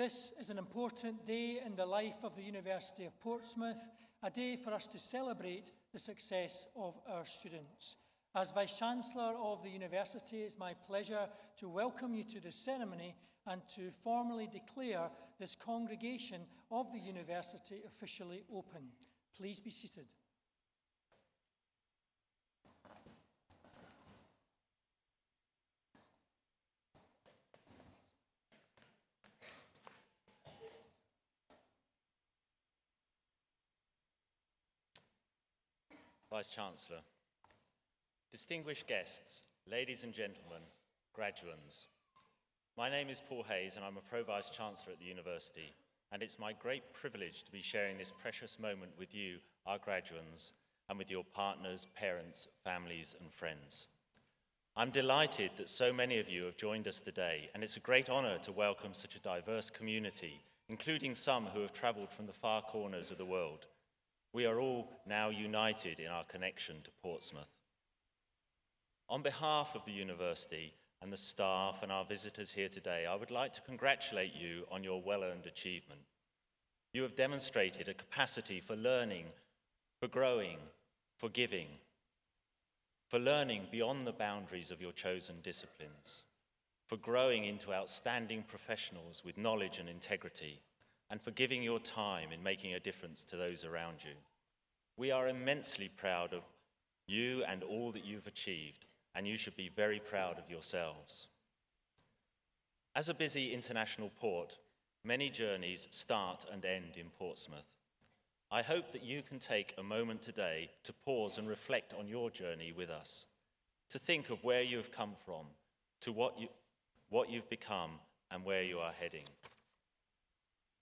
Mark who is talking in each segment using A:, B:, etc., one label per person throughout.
A: This is an important day in the life of the University of Portsmouth, a day for us to celebrate the success of our students. As Vice-Chancellor of the University, it's my pleasure to welcome you to this ceremony and to formally declare this congregation of the University officially open. Please be seated.
B: Vice-Chancellor, distinguished guests, ladies and gentlemen, graduands. My name is Paul Hayes and I'm a Pro-Vice-Chancellor at the University, and it's my great privilege to be sharing this precious moment with you, our graduands, and with your partners, parents, families and friends. I'm delighted that so many of you have joined us today, and it's a great honour to welcome such a diverse community, including some who have travelled from the far corners of the world. We are all now united in our connection to Portsmouth. On behalf of the University and the staff and our visitors here today, I would like to congratulate you on your well-earned achievement. You have demonstrated a capacity for learning, for growing, for giving, for learning beyond the boundaries of your chosen disciplines, for growing into outstanding professionals with knowledge and integrity, and for giving your time in making a difference to those around you. We are immensely proud of you and all that you've achieved, and you should be very proud of yourselves. As a busy international port, many journeys start and end in Portsmouth. I hope that you can take a moment today to pause and reflect on your journey with us, to think of where you have come from, to what you've become, and where you are heading.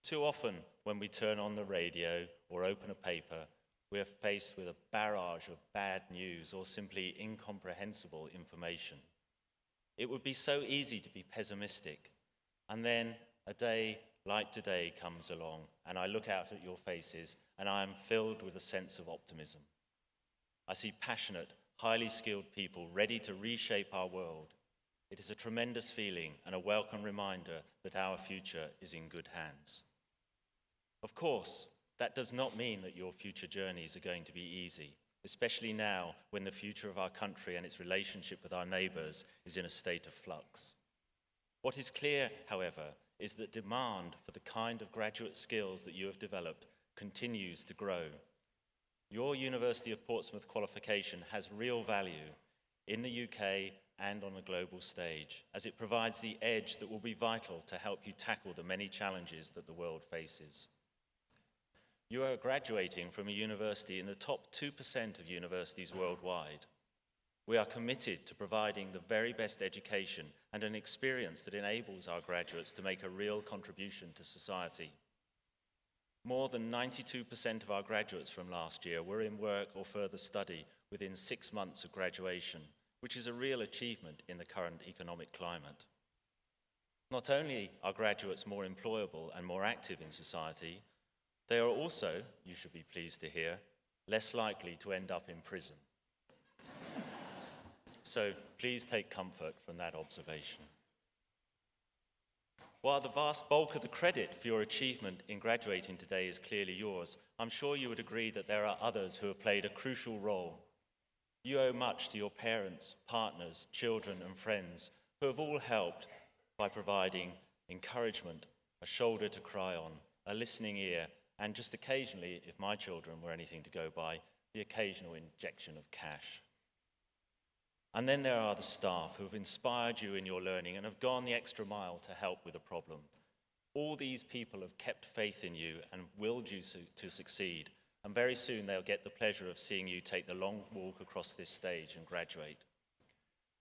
B: Too often, when we turn on the radio or open a paper, we are faced with a barrage of bad news or simply incomprehensible information. It would be so easy to be pessimistic, and then a day like today comes along, and I look out at your faces, and I am filled with a sense of optimism. I see passionate, highly skilled people ready to reshape our world. It is a tremendous feeling and a welcome reminder that our future is in good hands. Of course, that does not mean that your future journeys are going to be easy, especially now when the future of our country and its relationship with our neighbours is in a state of flux. What is clear, however, is that demand for the kind of graduate skills that you have developed continues to grow. Your University of Portsmouth qualification has real value in the UK and on a global stage, as it provides the edge that will be vital to help you tackle the many challenges that the world faces. You are graduating from a university in the top 2% of universities worldwide. We are committed to providing the very best education and an experience that enables our graduates to make a real contribution to society. More than 92% of our graduates from last year were in work or further study within 6 months of graduation, which is a real achievement in the current economic climate. Not only are graduates more employable and more active in society, they are also, you should be pleased to hear, less likely to end up in prison. So please take comfort from that observation. While the vast bulk of the credit for your achievement in graduating today is clearly yours, I'm sure you would agree that there are others who have played a crucial role. You owe much to your parents, partners, children and friends who have all helped by providing encouragement, a shoulder to cry on, a listening ear, and just occasionally, if my children were anything to go by, the occasional injection of cash. And then there are the staff who have inspired you in your learning and have gone the extra mile to help with a problem. All these people have kept faith in you and willed you to succeed, and very soon they'll get the pleasure of seeing you take the long walk across this stage and graduate.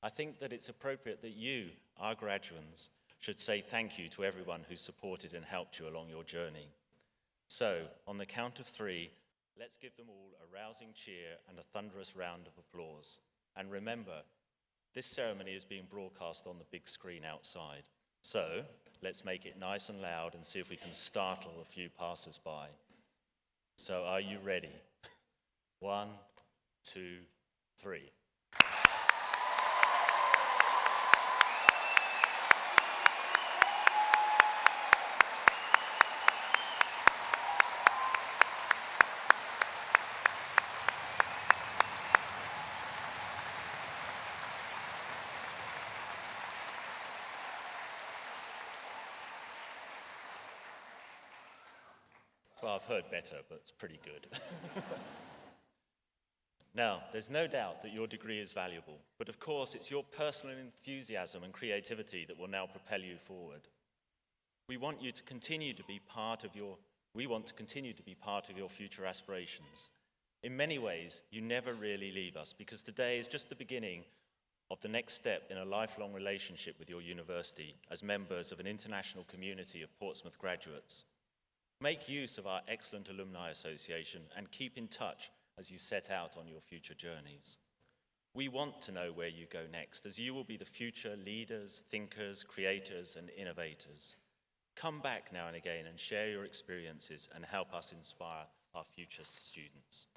B: I think that it's appropriate that you, our graduands, should say thank you to everyone who supported and helped you along your journey. So, on the count of 3, let's give them all a rousing cheer and a thunderous round of applause. And remember, this ceremony is being broadcast on the big screen outside. So, let's make it nice and loud and see if we can startle a few passers-by. So, are you ready? 1, 2, 3. Well, I've heard better, but it's pretty good. Now, there's no doubt that your degree is valuable, but of course it's your personal enthusiasm and creativity that will now propel you forward. We want to continue to be part of your future aspirations. In many ways, you never really leave us, because today is just the beginning of the next step in a lifelong relationship with your university as members of an international community of Portsmouth graduates. Make use of our excellent alumni association and keep in touch as you set out on your future journeys. We want to know where you go next, as you will be the future leaders, thinkers, creators, and innovators. Come back now and again and share your experiences and help us inspire our future students.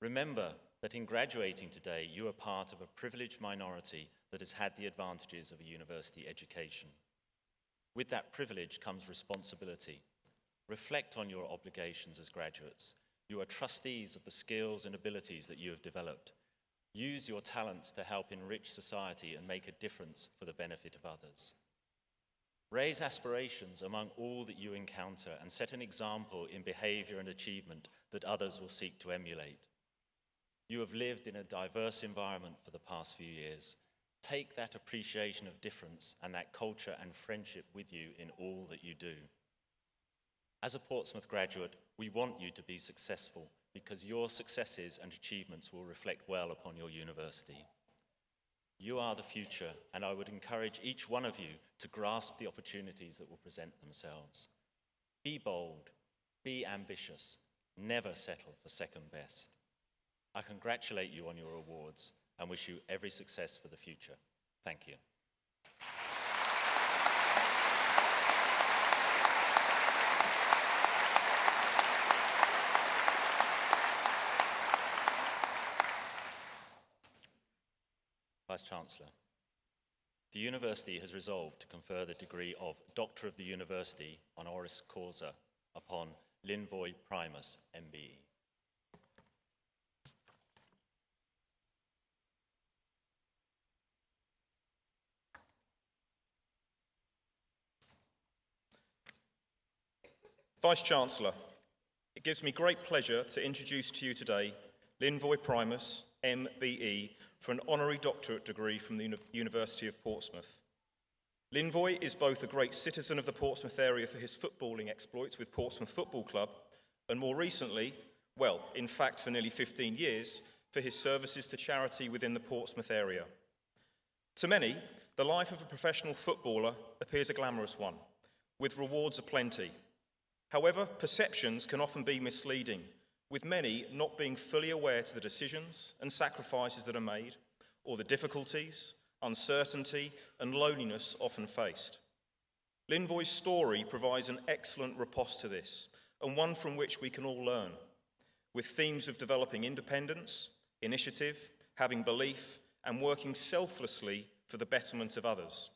B: Remember that in graduating today, you are part of a privileged minority that has had the advantages of a university education. With that privilege comes responsibility. Reflect on your obligations as graduates. You are trustees of the skills and abilities that you have developed. Use your talents to help enrich society and make a difference for the benefit of others. Raise aspirations among all that you encounter and set an example in behavior and achievement that others will seek to emulate. You have lived in a diverse environment for the past few years. Take that appreciation of difference and that culture and friendship with you in all that you do. As a Portsmouth graduate, we want you to be successful because your successes and achievements will reflect well upon your university. You are the future, and I would encourage each one of you to grasp the opportunities that will present themselves. Be bold, be ambitious, never settle for second best. I congratulate you on your awards and wish you every success for the future. Thank you. Vice-Chancellor, the University has resolved to confer the degree of Doctor of the University honoris causa upon Linvoy Primus, MBE.
C: Vice-Chancellor, it gives me great pleasure to introduce to you today Linvoy Primus, MBE, for an honorary doctorate degree from the University of Portsmouth. Linvoy is both a great citizen of the Portsmouth area for his footballing exploits with Portsmouth Football Club, and more recently, well, in fact for nearly 15 years, for his services to charity within the Portsmouth area. To many, the life of a professional footballer appears a glamorous one, with rewards aplenty. However, perceptions can often be misleading, with many not being fully aware to the decisions and sacrifices that are made, or the difficulties, uncertainty, and loneliness often faced. Linvoy's story provides an excellent riposte to this, and one from which we can all learn, with themes of developing independence, initiative, having belief, and working selflessly for the betterment of others.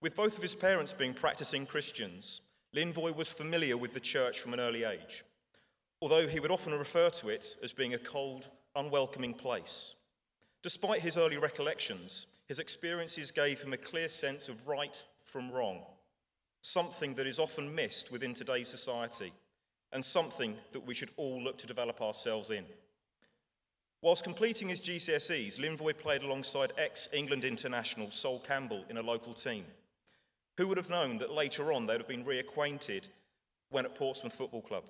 C: With both of his parents being practicing Christians, Linvoy was familiar with the church from an early age, although he would often refer to it as being a cold, unwelcoming place. Despite his early recollections, his experiences gave him a clear sense of right from wrong, something that is often missed within today's society, and something that we should all look to develop ourselves in. Whilst completing his GCSEs, Linvoy played alongside ex-England international Sol Campbell in a local team. Who would have known that later on they'd have been reacquainted when at Portsmouth Football Club?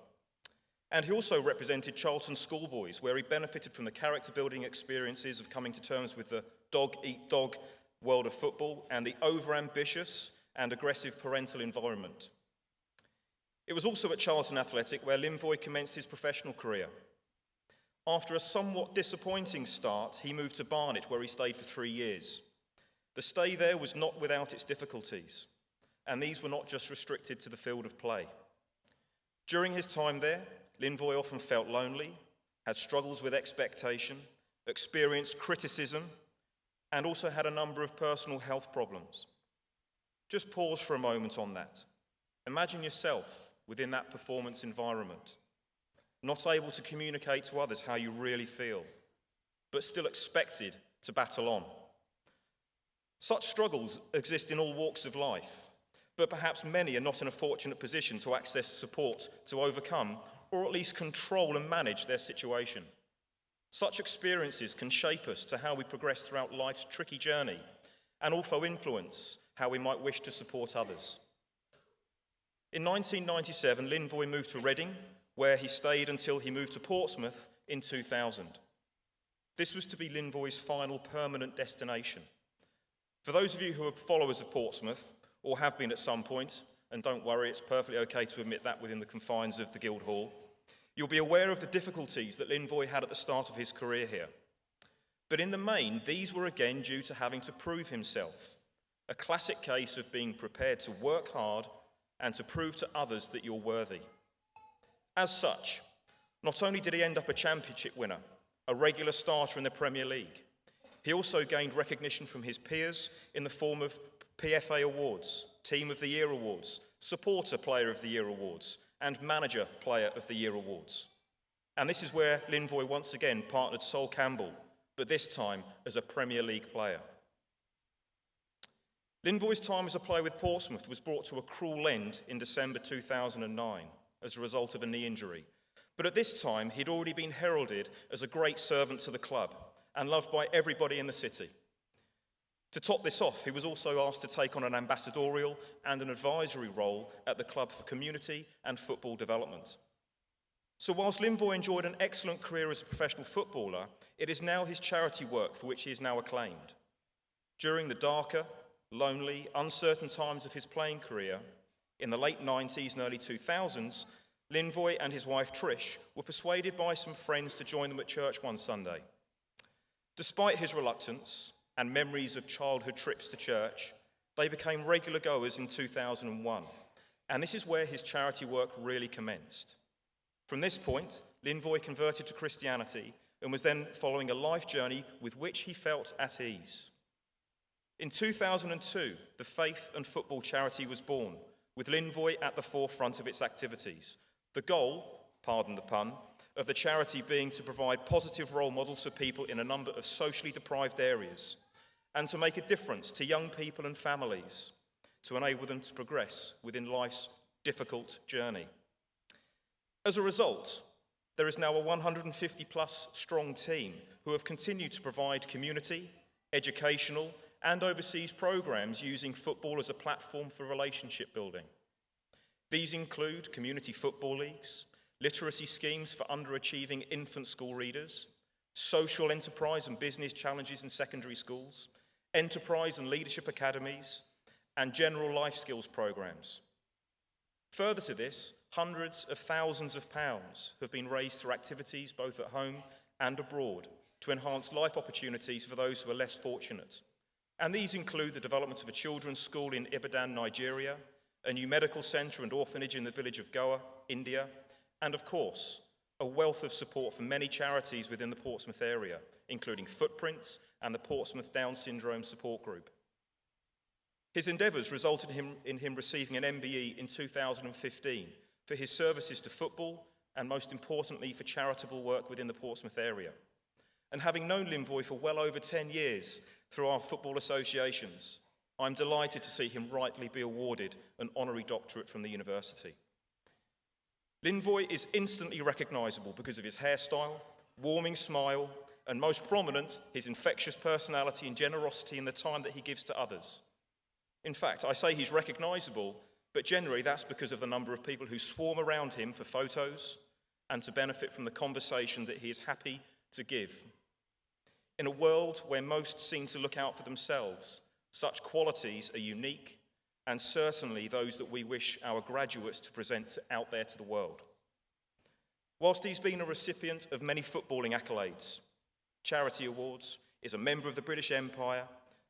C: And he also represented Charlton Schoolboys, where he benefited from the character-building experiences of coming to terms with the dog-eat-dog world of football and the over-ambitious and aggressive parental environment. It was also at Charlton Athletic where Linvoy commenced his professional career. After a somewhat disappointing start, he moved to Barnet, where he stayed for 3 years. The stay there was not without its difficulties, and these were not just restricted to the field of play. During his time there, Linvoy often felt lonely, had struggles with expectation, experienced criticism, and also had a number of personal health problems. Just pause for a moment on that. Imagine yourself within that performance environment, not able to communicate to others how you really feel, but still expected to battle on. Such struggles exist in all walks of life, but perhaps many are not in a fortunate position to access support to overcome or at least control and manage their situation. Such experiences can shape us to how we progress throughout life's tricky journey and also influence how we might wish to support others. In 1997, Linvoy moved to Reading, where he stayed until he moved to Portsmouth in 2000. This was to be Linvoy's final permanent destination. For those of you who are followers of Portsmouth, or have been at some point, and don't worry, it's perfectly okay to admit that within the confines of the Guildhall, you'll be aware of the difficulties that Linvoy had at the start of his career here. But in the main, these were again due to having to prove himself, a classic case of being prepared to work hard and to prove to others that you're worthy. As such, not only did he end up a championship winner, a regular starter in the Premier League, he also gained recognition from his peers in the form of PFA awards, Team of the Year awards, Supporter Player of the Year awards, and Manager Player of the Year awards. And this is where Linvoy once again partnered Sol Campbell, but this time as a Premier League player. Linvoy's time as a player with Portsmouth was brought to a cruel end in December 2009 as a result of a knee injury. But at this time, he'd already been heralded as a great servant to the club and loved by everybody in the city. To top this off, he was also asked to take on an ambassadorial and an advisory role at the club for community and football development. So whilst Linvoy enjoyed an excellent career as a professional footballer, it is now his charity work for which he is now acclaimed. During the darker, lonely, uncertain times of his playing career, in the late 90s and early 2000s, Linvoy and his wife Trish were persuaded by some friends to join them at church one Sunday. Despite his reluctance and memories of childhood trips to church, they became regular goers in 2001, and this is where his charity work really commenced. From this point, Linvoy converted to Christianity and was then following a life journey with which he felt at ease. In 2002, the Faith and Football charity was born, with Linvoy at the forefront of its activities. The goal, pardon the pun, of the charity being to provide positive role models for people in a number of socially deprived areas and to make a difference to young people and families to enable them to progress within life's difficult journey. As a result, there is now a 150-plus strong team who have continued to provide community, educational, and overseas programs using football as a platform for relationship building. These include community football leagues, literacy schemes for underachieving infant school readers, social enterprise and business challenges in secondary schools, enterprise and leadership academies, and general life skills programs. Further to this, hundreds of thousands of pounds have been raised through activities both at home and abroad to enhance life opportunities for those who are less fortunate. And these include the development of a children's school in Ibadan, Nigeria, a new medical centre and orphanage in the village of Goa, India, and of course, a wealth of support from many charities within the Portsmouth area, including Footprints and the Portsmouth Down Syndrome Support Group. His endeavours resulted in him receiving an MBE in 2015 for his services to football and, most importantly, for charitable work within the Portsmouth area. And having known Linvoy for well over 10 years through our football associations, I'm delighted to see him rightly be awarded an honorary doctorate from the university. Linvoy is instantly recognisable because of his hairstyle, warming smile, and most prominent, his infectious personality and generosity in the time that he gives to others. In fact, I say he's recognisable, but generally that's because of the number of people who swarm around him for photos and to benefit from the conversation that he is happy to give. In a world where most seem to look out for themselves, such qualities are unique and certainly those that we wish our graduates to present out there to the world. Whilst he's been a recipient of many footballing accolades, charity awards, is a member of the British Empire,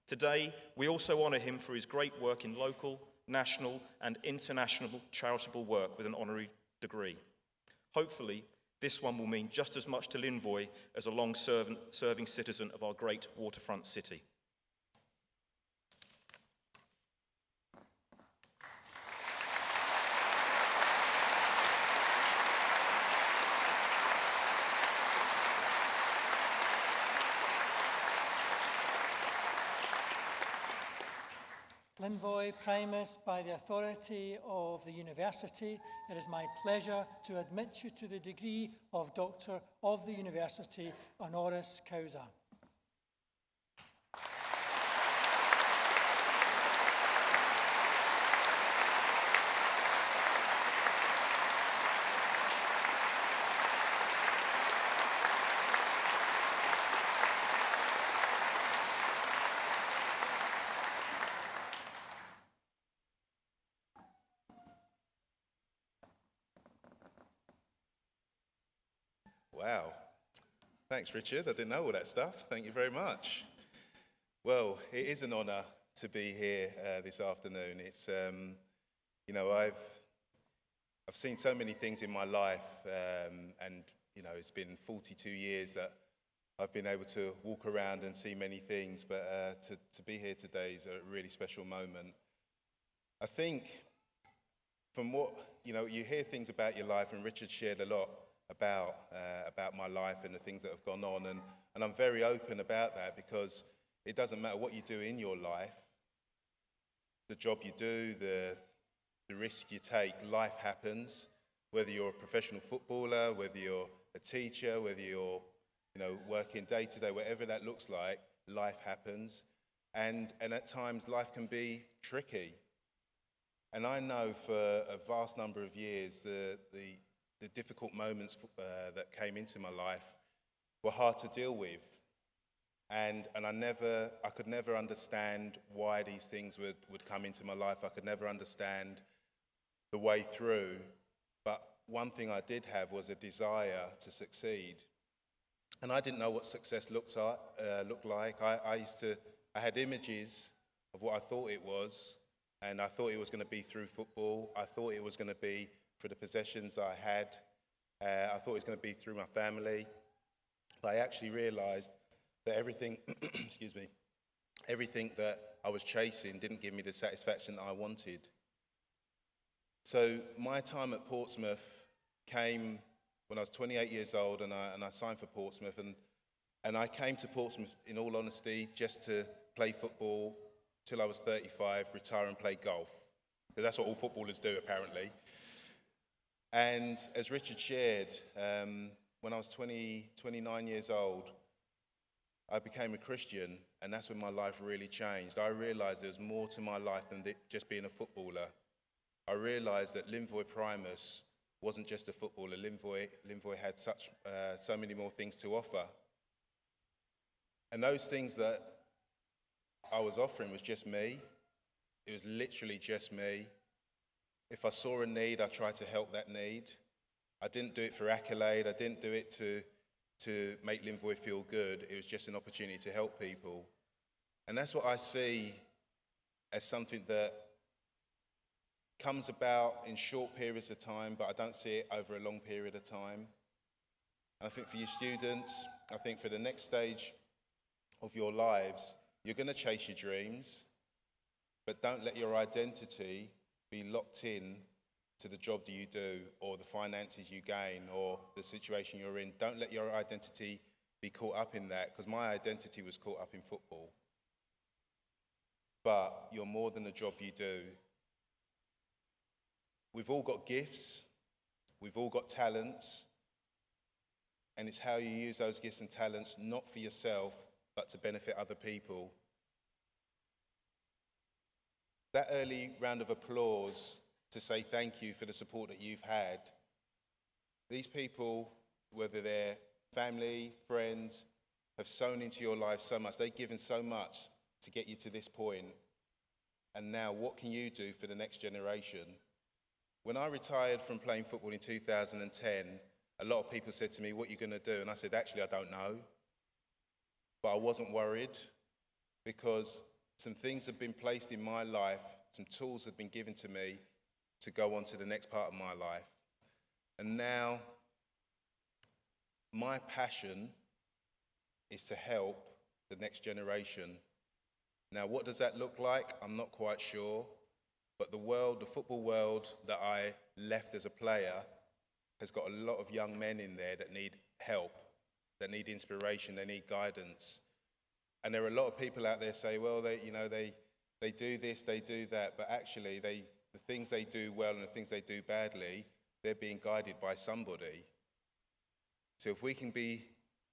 C: today we also honour him for his great work in local, national and international charitable work with an honorary degree. Hopefully, this one will mean just as much to Linvoy as a long-serving citizen of our great waterfront city.
A: Linvoy Primus, by the authority of the University, it is my pleasure to admit you to the degree of Doctor of the University honoris causa.
D: Wow. Thanks, Richard. I didn't know all that stuff. Thank you very much. Well, it is an honour to be here this afternoon. It's, you know, I've seen so many things in my life, and, you know, it's been 42 years that I've been able to walk around and see many things, but to be here today is a really special moment. I think from what, you know, you hear things about your life, and Richard shared a lot about my life and the things that have gone on, and I'm very open about that, because it doesn't matter what you do in your life, the job you do, the risk you take, life happens. Whether you're a professional footballer, whether you're a teacher, whether you're, you know, working day to day, whatever that looks like, life happens, and at times life can be tricky. And I know for a vast number of years the difficult moments that came into my life were hard to deal with. And I could never understand why these things would come into my life. I could never understand the way through. But one thing I did have was a desire to succeed. And I didn't know what success looked like. I had images of what I thought it was, and I thought it was going to be through football. I thought it was going to be for the possessions I had. I thought it was going to be through my family. But I actually realised that everything, excuse me, everything that I was chasing didn't give me the satisfaction that I wanted. So my time at Portsmouth came when I was 28 years old, and I signed for Portsmouth. And I came to Portsmouth, in all honesty, just to play football till I was 35, retire and play golf. Because that's what all footballers do, apparently. And as Richard shared, when I was 29 years old, I became a Christian, and that's when my life really changed. I realised there was more to my life than just being a footballer. I realised that Linvoy Primus wasn't just a footballer. Linvoy had so many more things to offer. And those things that I was offering was just me. It was literally just me. If I saw a need, I tried to help that need. I didn't do it for accolade. I didn't do it to make Linvoy feel good. It was just an opportunity to help people. And that's what I see as something that comes about in short periods of time, but I don't see it over a long period of time. I think for you students, I think for the next stage of your lives, you're going to chase your dreams, but don't let your identity be locked in to the job that you do, or the finances you gain, or the situation you're in. Don't let your identity be caught up in that, because my identity was caught up in football. But you're more than the job you do. We've all got gifts, we've all got talents, and it's how you use those gifts and talents, not for yourself, but to benefit other people. That early round of applause to say thank you for the support that you've had, these people, whether they're family, friends, have sown into your life so much. They've given so much to get you to this point. And now, what can you do for the next generation? When I retired from playing football in 2010, a lot of people said to me, "What are you going to do?" And I said, "Actually, I don't know." But I wasn't worried, because some things have been placed in my life, some tools have been given to me to go on to the next part of my life. And now, my passion is to help the next generation. Now, what does that look like? I'm not quite sure. But the football world that I left as a player, has got a lot of young men in there that need help, that need inspiration, they need guidance. And there are a lot of people out there say, well, they they do this, they do that, but actually the things they do well and the things they do badly, they're being guided by somebody. So if we can be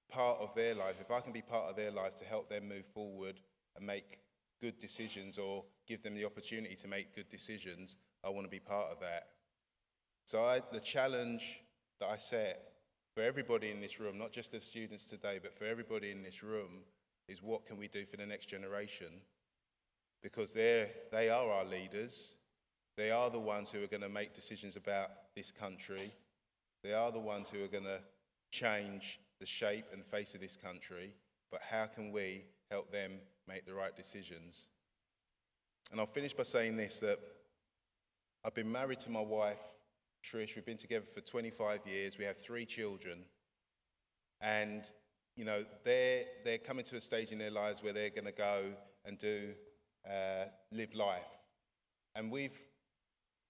D: part of their life, if I can be part of their lives to help them move forward and make good decisions or give them the opportunity to make good decisions, I want to be part of that. So the challenge that I set for everybody in this room, not just the students today, but for everybody in this room, is what can we do for the next generation? Because they are our leaders. They are the ones who are going to make decisions about this country. They are the ones who are going to change the shape and face of this country. But how can we help them make the right decisions? And I'll finish by saying this, that I've been married to my wife, Trish. We've been together for 25 years. We have 3 children. And, you know, they're coming to a stage in their lives where they're going to go and live life. And we've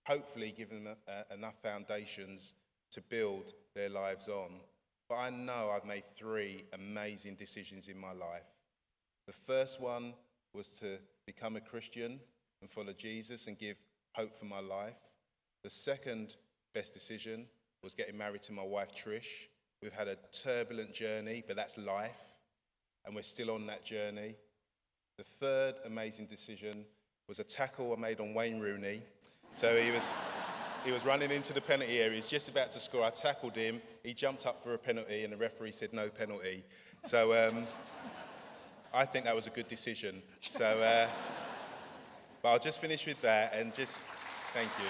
D: hopefully given them enough foundations to build their lives on. But I know I've made 3 amazing decisions in my life. The first one was to become a Christian and follow Jesus and give hope for my life. The second best decision was getting married to my wife, Trish. We've had a turbulent journey, but that's life, and we're still on that journey. The third amazing decision was a tackle I made on Wayne Rooney. So he was running into the penalty area, he's just about to score. I tackled him, he jumped up for a penalty, and the referee said no penalty. So I think that was a good decision. So, but I'll just finish with that and just thank you.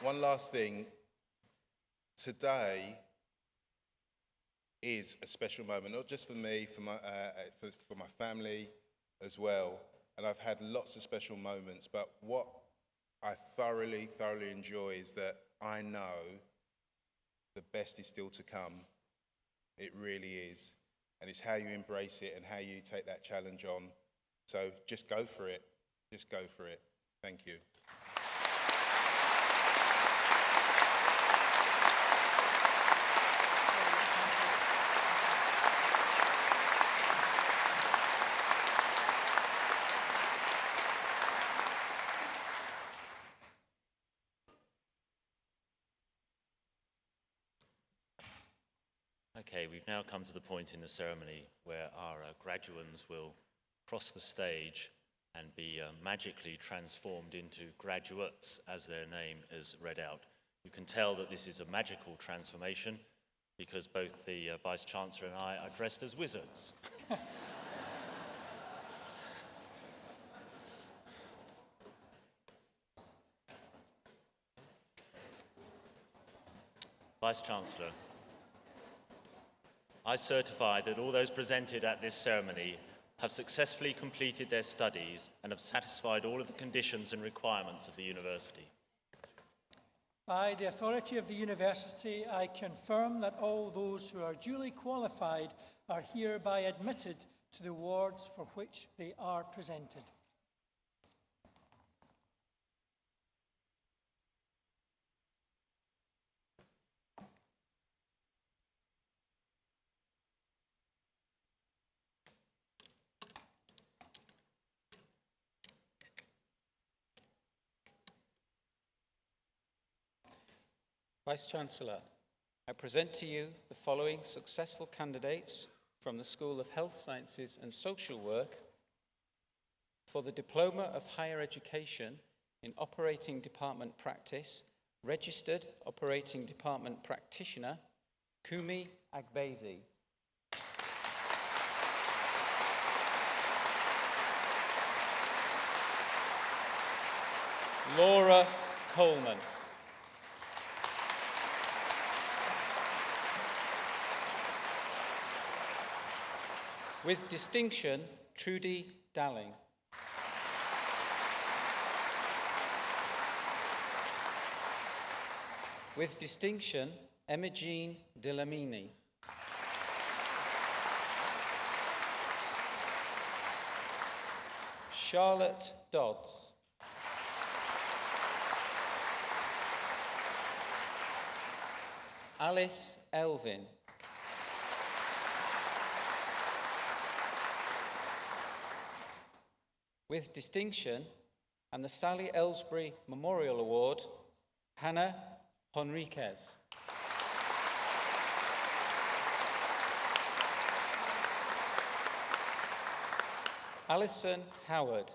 D: One last thing. Today is a special moment, not just for me, for my family as well. And I've had lots of special moments, but what I thoroughly enjoy is that I know the best is still to come. It really is. And it's how you embrace it and how you take that challenge on. So just go for it. Just go for it. Thank you.
B: Okay, we've now come to the point in the ceremony where our graduands will cross the stage and be magically transformed into graduates as their name is read out. You can tell that this is a magical transformation because both the Vice-Chancellor and I are dressed as wizards. Vice-Chancellor, I certify that all those presented at this ceremony have successfully completed their studies and have satisfied all of the conditions and requirements of the university.
A: By the authority of the university, I confirm that all those who are duly qualified are hereby admitted to the wards for which they are presented.
E: Vice-Chancellor, I present to you the following successful candidates from the School of Health Sciences and Social Work for the Diploma of Higher Education in Operating Department Practice, Registered Operating Department Practitioner, Kumi Agbezi. Laura Coleman. With distinction, Trudy Dalling. With distinction, Emma-Jean Delamini. Charlotte Dodds. Alice Elvin. With distinction and the Sally Ellsbury Memorial Award, Hannah Henriquez. Alison Howard.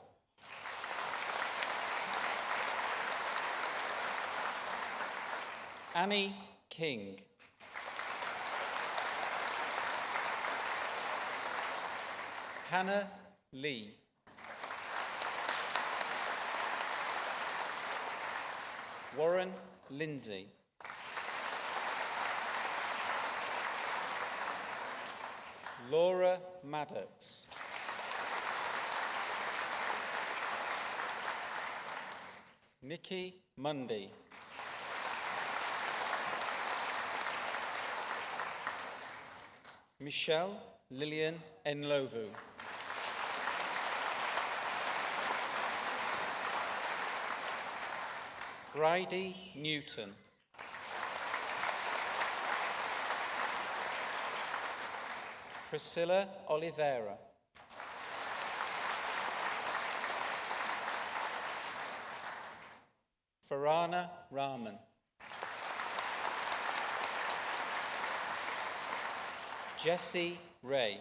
E: Annie King. Hannah Lee. Warren Lindsay. Laura Maddox. Nikki Mundy. Michelle Lillian Enlovu. Bridie Newton. Priscilla Oliveira. Farhana Rahman. Jessie Ray.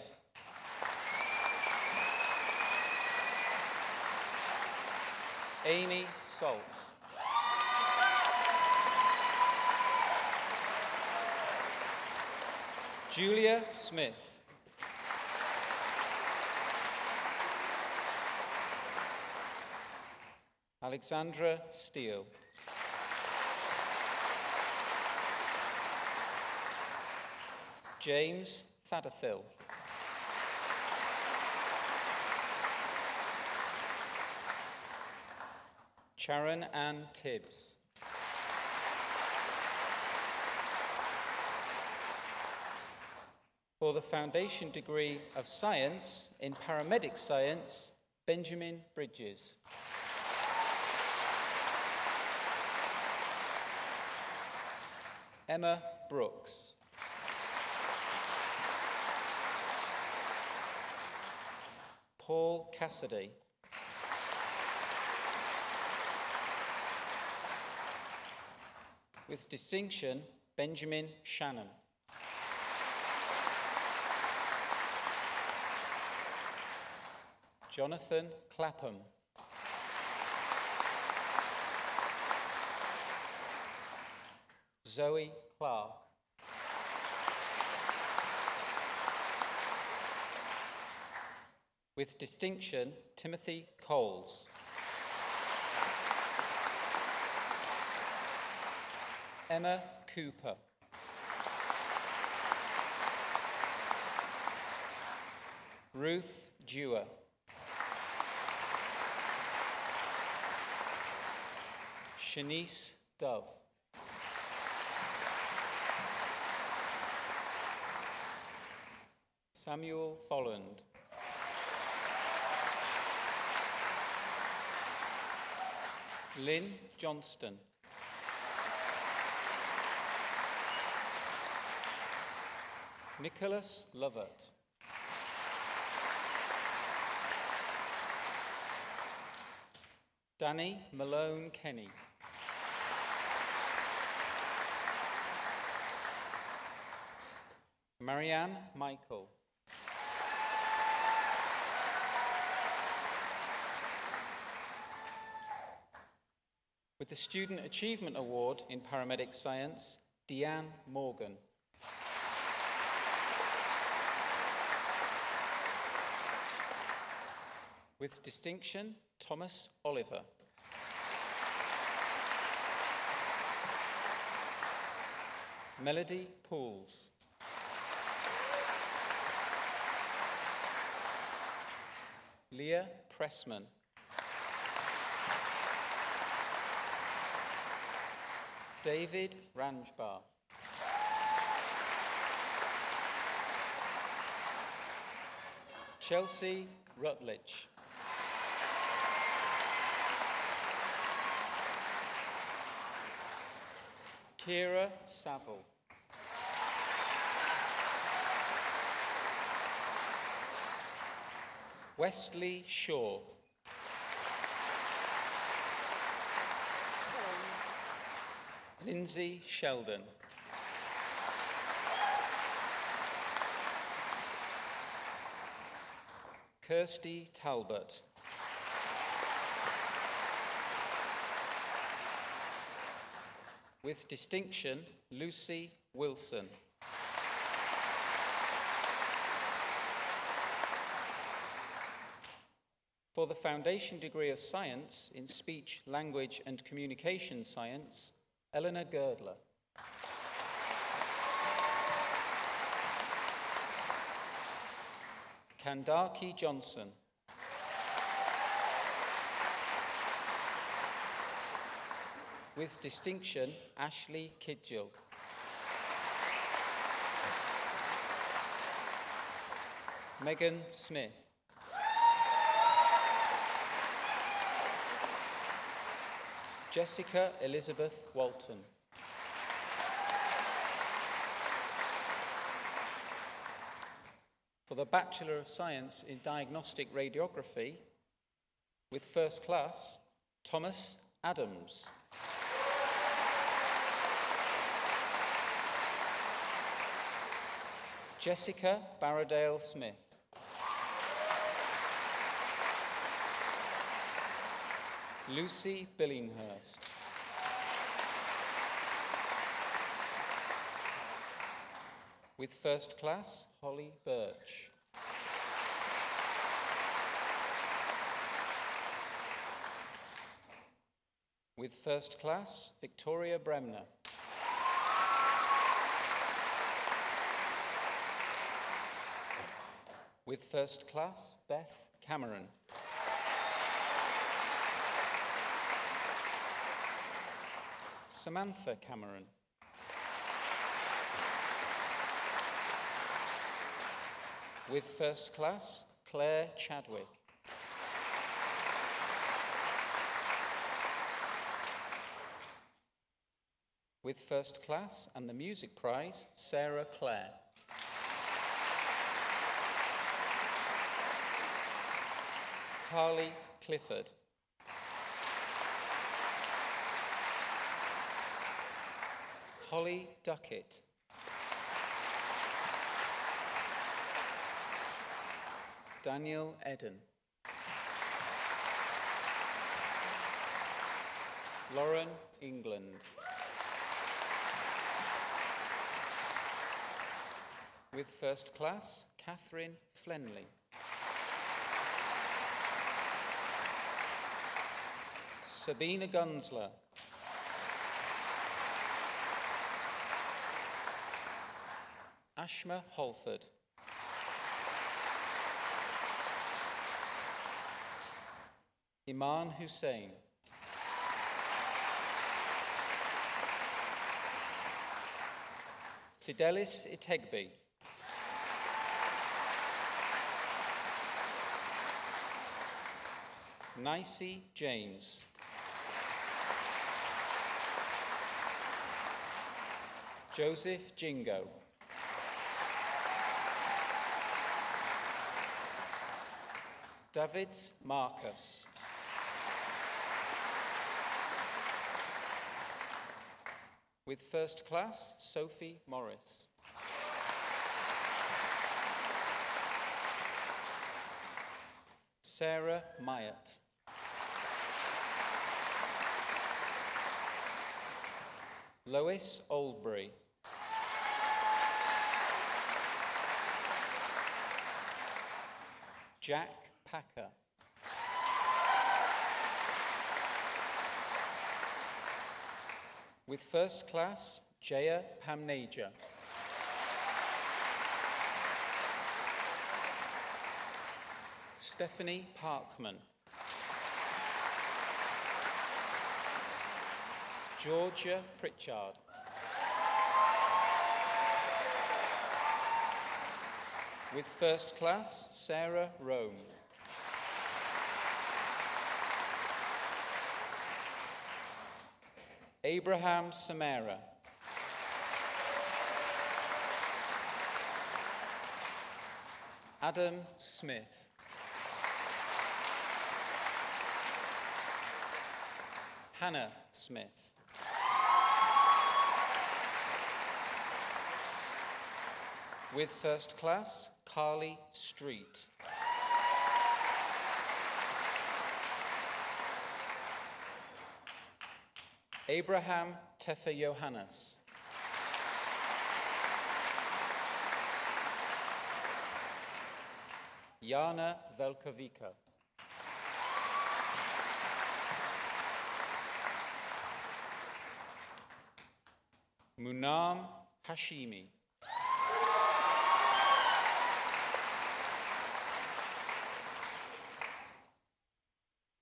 E: Amy Salt. Julia Smith. Alexandra Steele. James Thadathil. Sharon Ann Tibbs. For the Foundation Degree of Science in Paramedic Science, Benjamin Bridges. Emma Brooks. Paul Cassidy. With distinction, Benjamin Shannon. Jonathan Clapham. Zoe Clark. With distinction, Timothy Coles. Emma Cooper. Ruth Dewar. Shanice Dove. Samuel Folland. Lynn Johnston. Nicholas Lovett. Danny Malone Kenny. Marianne Michael. With the Student Achievement Award in Paramedic Science, Deanne Morgan. With distinction, Thomas Oliver. Melody Pools. Leah Pressman. David Ranjbar. Chelsea Rutledge. Kira Saville. Wesley Shaw. Lindsay Sheldon. Kirsty Talbot. With distinction, Lucy Wilson. For the Foundation Degree of Science in Speech, Language and Communication Science, Eleanor Girdler. Kandaki Johnson. With distinction, Ashley Kidgel. Megan Smith. Jessica Elizabeth Walton. For the Bachelor of Science in Diagnostic Radiography, with first class, Thomas Adams. Jessica Barradale Smith. Lucy Billinghurst. With first class, Holly Birch. With first class, Victoria Bremner. With first class, Beth Cameron. Samantha Cameron. With first class, Claire Chadwick. With first class and the music prize, Sarah Clare. Carly Clifford. Holly Duckett. Daniel Eden. Lauren England. With first class, Catherine Flenley. Sabina Gunsler. Ashma Holford. Iman Hussein. Fidelis Itegbi. Nicey James. Joseph Jingo. Davids Marcus. With first class, Sophie Morris. Sarah Myatt. Lois Oldbury. Jack Packer. With first class, Jaya Pamnaja. Stephanie Parkman. Georgia Pritchard. With first class, Sarah Rome. Abraham Samara. Adam Smith. Hannah Smith. With first class, Carly Street. Abraham Tefa Johannes. Jana Velkovica. Munam Hashimi.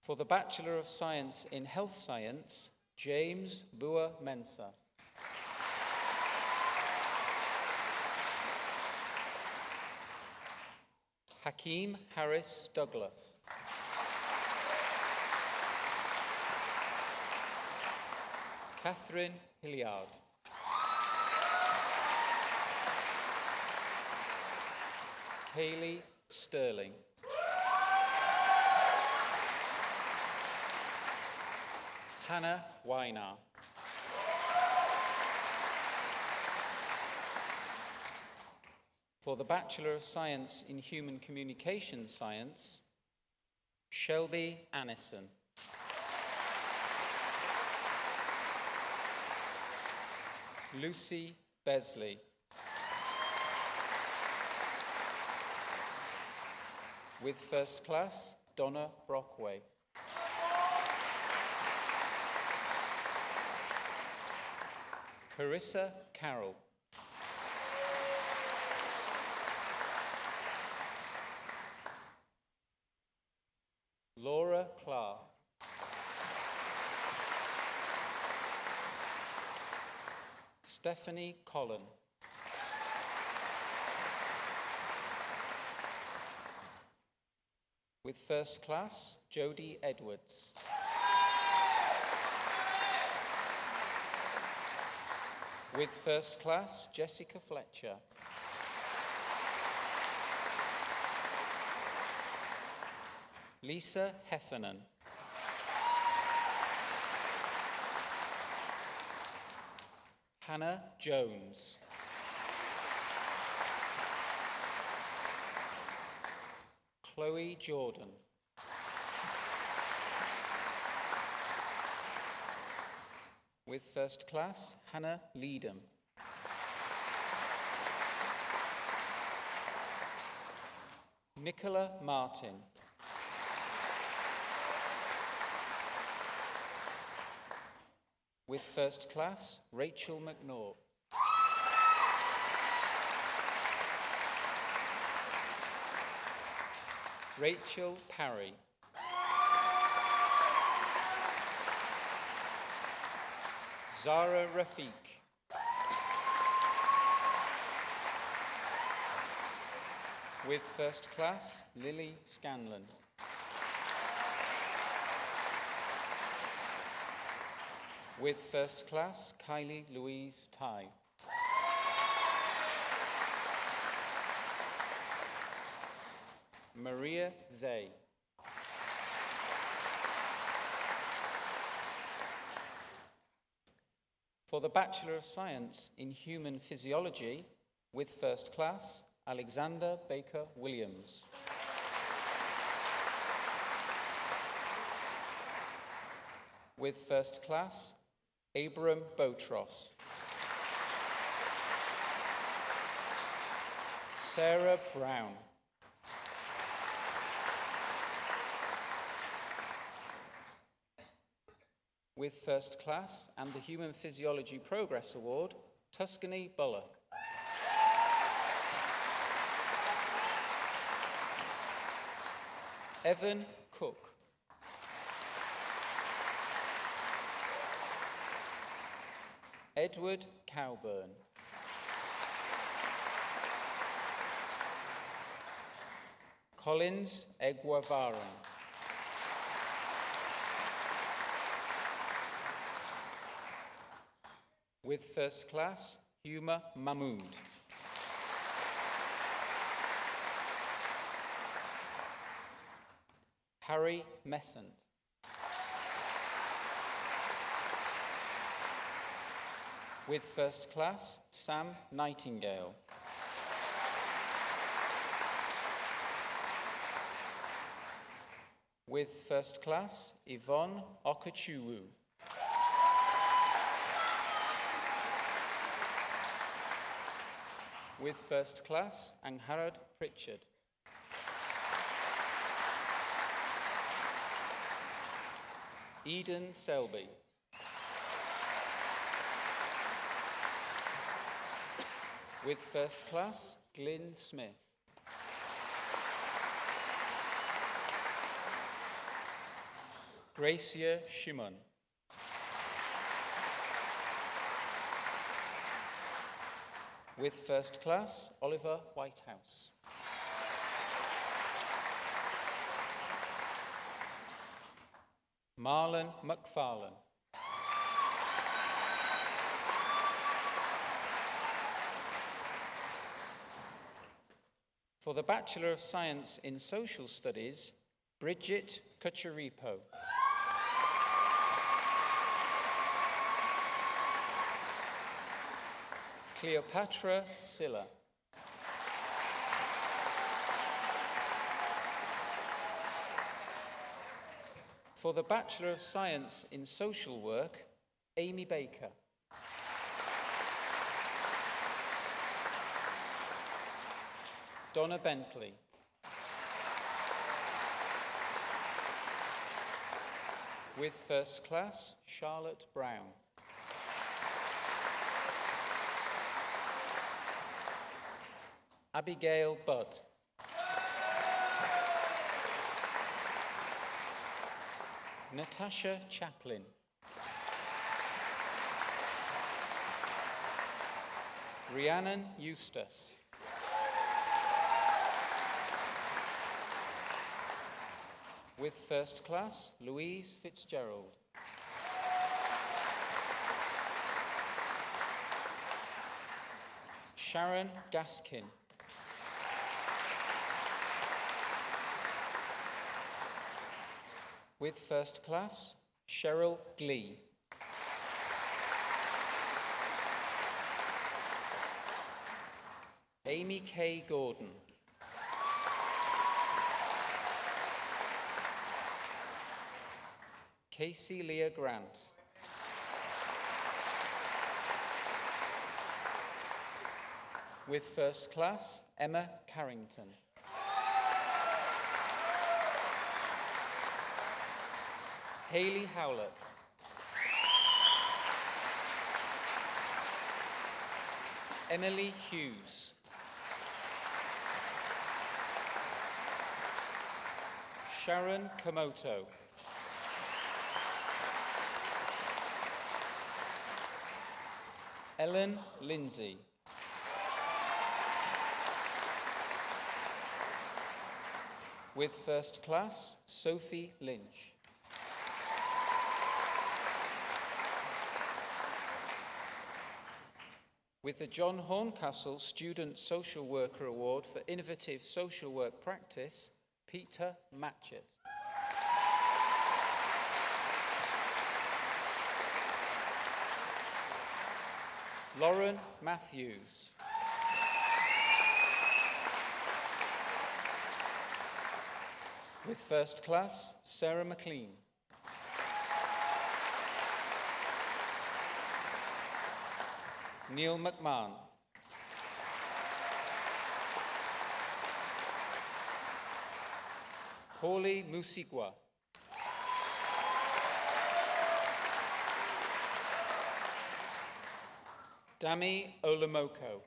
E: For the Bachelor of Science in Health Science, James Bua Mensah. Hakeem Harris Douglas. Catherine Hilliard. Hayley Sterling. Hannah Weiner. For the Bachelor of Science in Human Communication Science, Shelby Annison. Lucy Besley. With first class, Donna Brockway. Carissa Carroll. Laura Clark. Stephanie Collin. With first class, Jodie Edwards. With first class, Jessica Fletcher. Lisa Heffernan. Hannah Jones. Chloe Jordan. With first class, Hannah Leedham. Nicola Martin. With first class, Rachel McNaught. Rachel Parry. Zara Rafiq. With first class, Lily Scanlon. With first class, Kylie Louise Ty. Maria Zay. For the Bachelor of Science in Human Physiology, with first class, Alexander Baker Williams. With first class, Abram Botros. Sarah Brown. With first class and the Human Physiology Progress Award, Tuscany Bullock. Evan Cook. Edward Cowburn. Collins Egwavaran. With first class, Huma Mahmood. Harry Messant. With first class, Sam Nightingale. With first class, Yvonne Okachuwu. With first class, Angharad Pritchard. Eden Selby. With first class, Glyn Smith. Gracia Shimon. With first class, Oliver Whitehouse. Marlon McFarlane. For the Bachelor of Science in Social Studies, Bridget Cucharipo. Cleopatra Silla. For the Bachelor of Science in Social Work, Amy Baker. Donna Bentley. With first class, Charlotte Brown. Abigail Budd. Natasha Chaplin. Rhiannon Eustace. With first class, Louise Fitzgerald. Sharon Gaskin. With first class, Cheryl Glee. Amy K. Gordon. Casey Leah Grant. With first class, Emma Carrington. Hayley Howlett. Emily Hughes. Sharon Komoto. Ellen Lindsay. With first class, Sophie Lynch. With the John Horncastle Student Social Worker Award for Innovative Social Work Practice, Peter Matchett. Lauren Matthews. With first class, Sarah McLean. Neil McMahon. Paulie Musigwa. Dami Olamoko.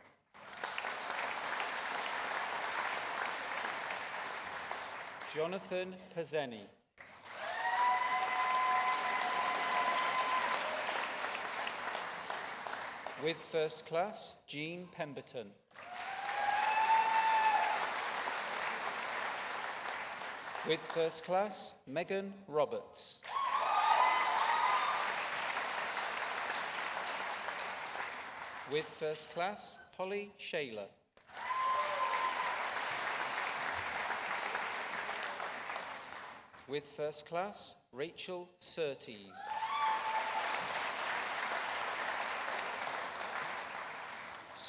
E: Jonathan Pazeni. With first class, Jean Pemberton. With first class, Megan Roberts. With first class, Polly Shaler. With first class, Rachel Surtees.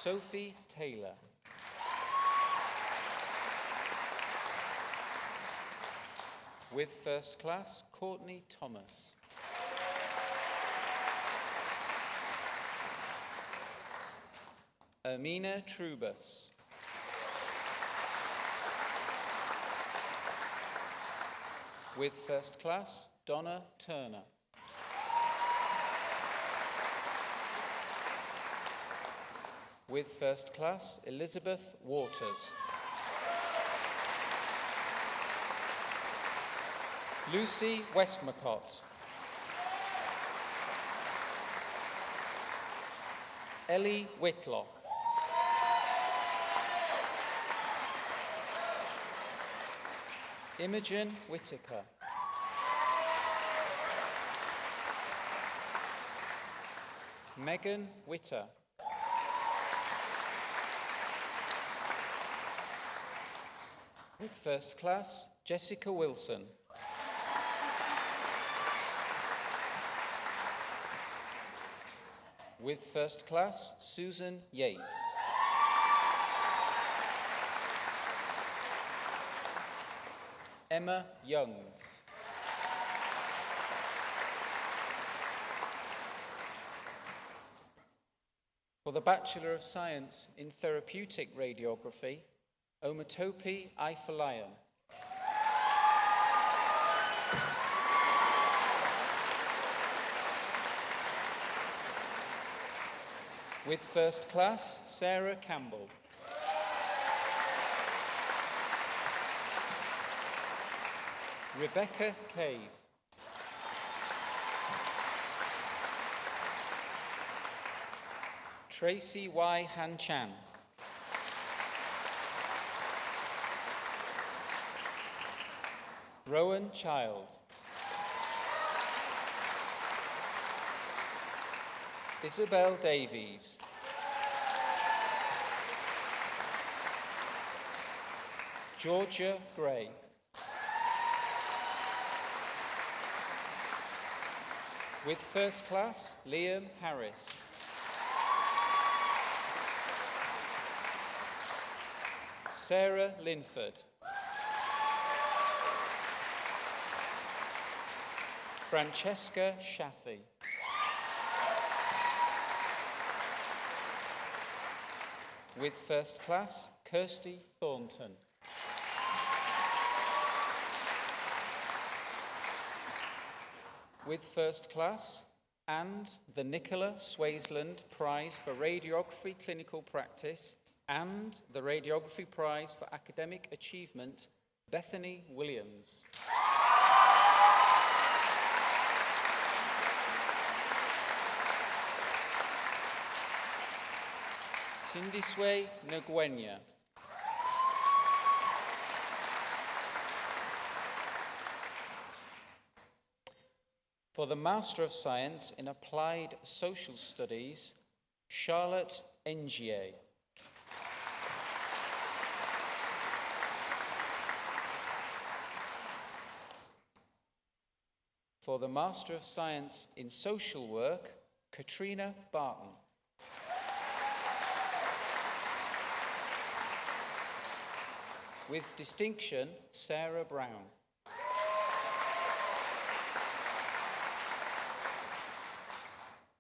E: Sophie Taylor. With first class, Courtney Thomas. Ermina Trubus. With first class, Donna Turner. With first class, Elizabeth Waters. Lucy Westmacott. Ellie Whitlock. Imogen Whittaker. Megan Witter. With first class, Jessica Wilson. With first class, Susan Yates. Emma Youngs. For the Bachelor of Science in Therapeutic Radiography, Omatopi Ifalayan. With first class, Sarah Campbell. Rebecca Cave. Tracy Y. Han Chan. Rowan Child. Isabel Davies. Georgia Gray. With first class, Liam Harris. Sarah Linford. Francesca Shafi. With first class, Kirsty Thornton. With first class, and the Nicola Swaysland Prize for Radiography Clinical Practice and the Radiography Prize for Academic Achievement, Bethany Williams. Sindiswe Ngwenya. For the Master of Science in Applied Social Studies, Charlotte Ngie. For the Master of Science in Social Work, Katrina Barton. With distinction, Sarah Brown.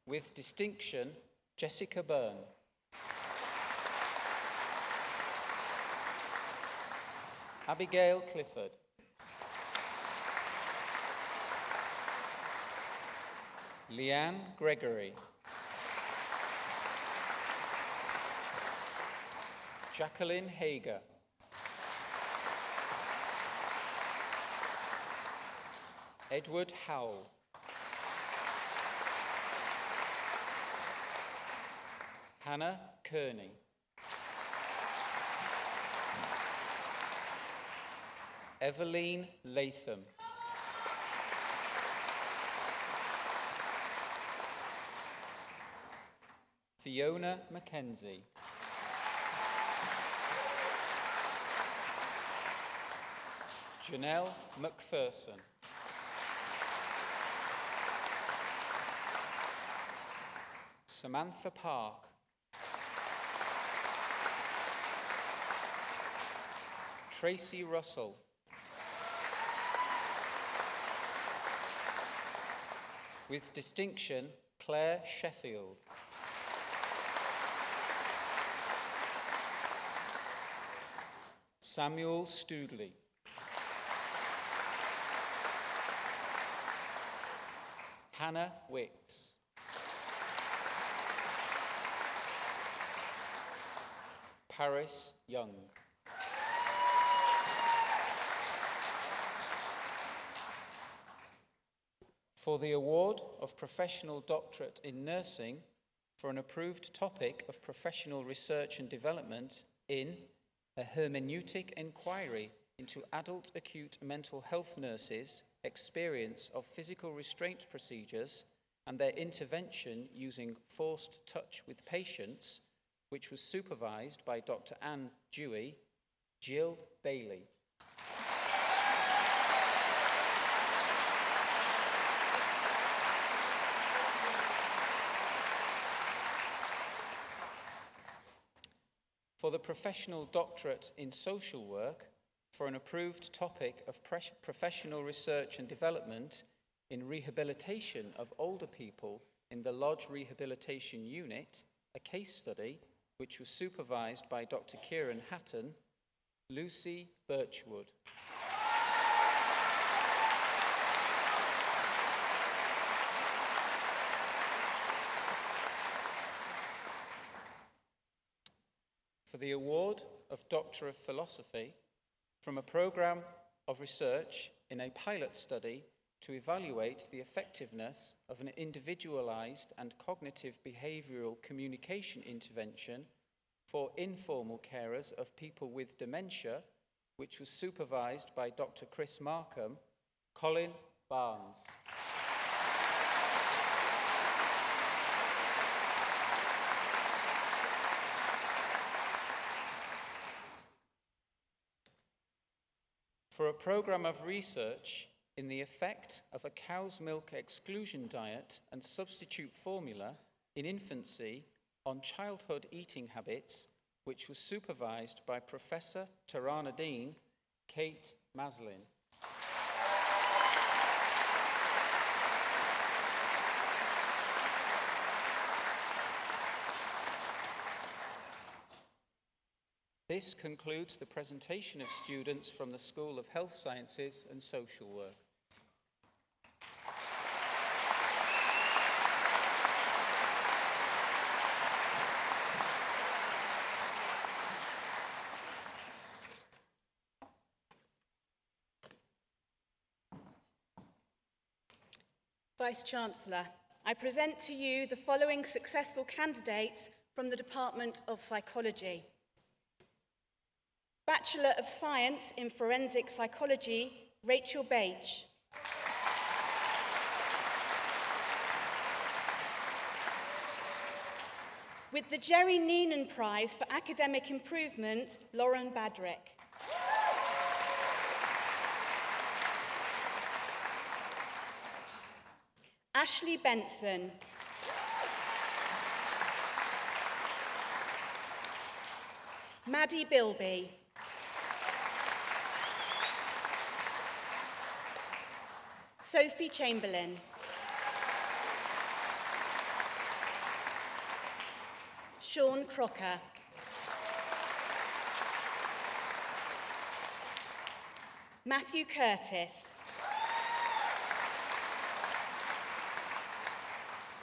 E: With distinction, Jessica Byrne. Abigail Clifford. Leanne Gregory. Jacqueline Hager. Edward Howell. Hannah Kearney. Eveline Latham. Fiona Mackenzie. Janelle McPherson. Samantha Park. Tracy Russell. With distinction, Claire Sheffield. Samuel Stoodley. Hannah Wicks. Paris Young. For the award of Professional Doctorate in Nursing for an approved topic of professional research and development in a hermeneutic inquiry into adult acute mental health nurses' experience of physical restraint procedures and their intervention using forced touch with patients, which was supervised by Dr. Anne Dewey, Jill Bailey. For the Professional Doctorate in Social Work for an approved topic of professional research and development in rehabilitation of older people in the Lodge Rehabilitation Unit, a case study which was supervised by Dr. Kieran Hatton, Lucy Birchwood. For the award of Doctor of Philosophy from a programme of research in a pilot study to evaluate the effectiveness of an individualised and cognitive behavioural communication intervention for informal carers of people with dementia, which was supervised by Dr. Chris Markham, Colin Barnes. For a programme of research in the effect of a cow's milk exclusion diet and substitute formula in infancy on childhood eating habits, which was supervised by Professor Tarana Dean, Kate Maslin. This concludes the presentation of students from the School of Health Sciences and Social Work.
F: Vice-Chancellor, I present to you the following successful candidates from the Department of Psychology. Bachelor of Science in Forensic Psychology, Rachel Bache. With the Jerry Neenan Prize for Academic Improvement, Lauren Badrick. Ashley Benson. Maddie Bilby. Sophie Chamberlain. Sean Crocker. Matthew Curtis.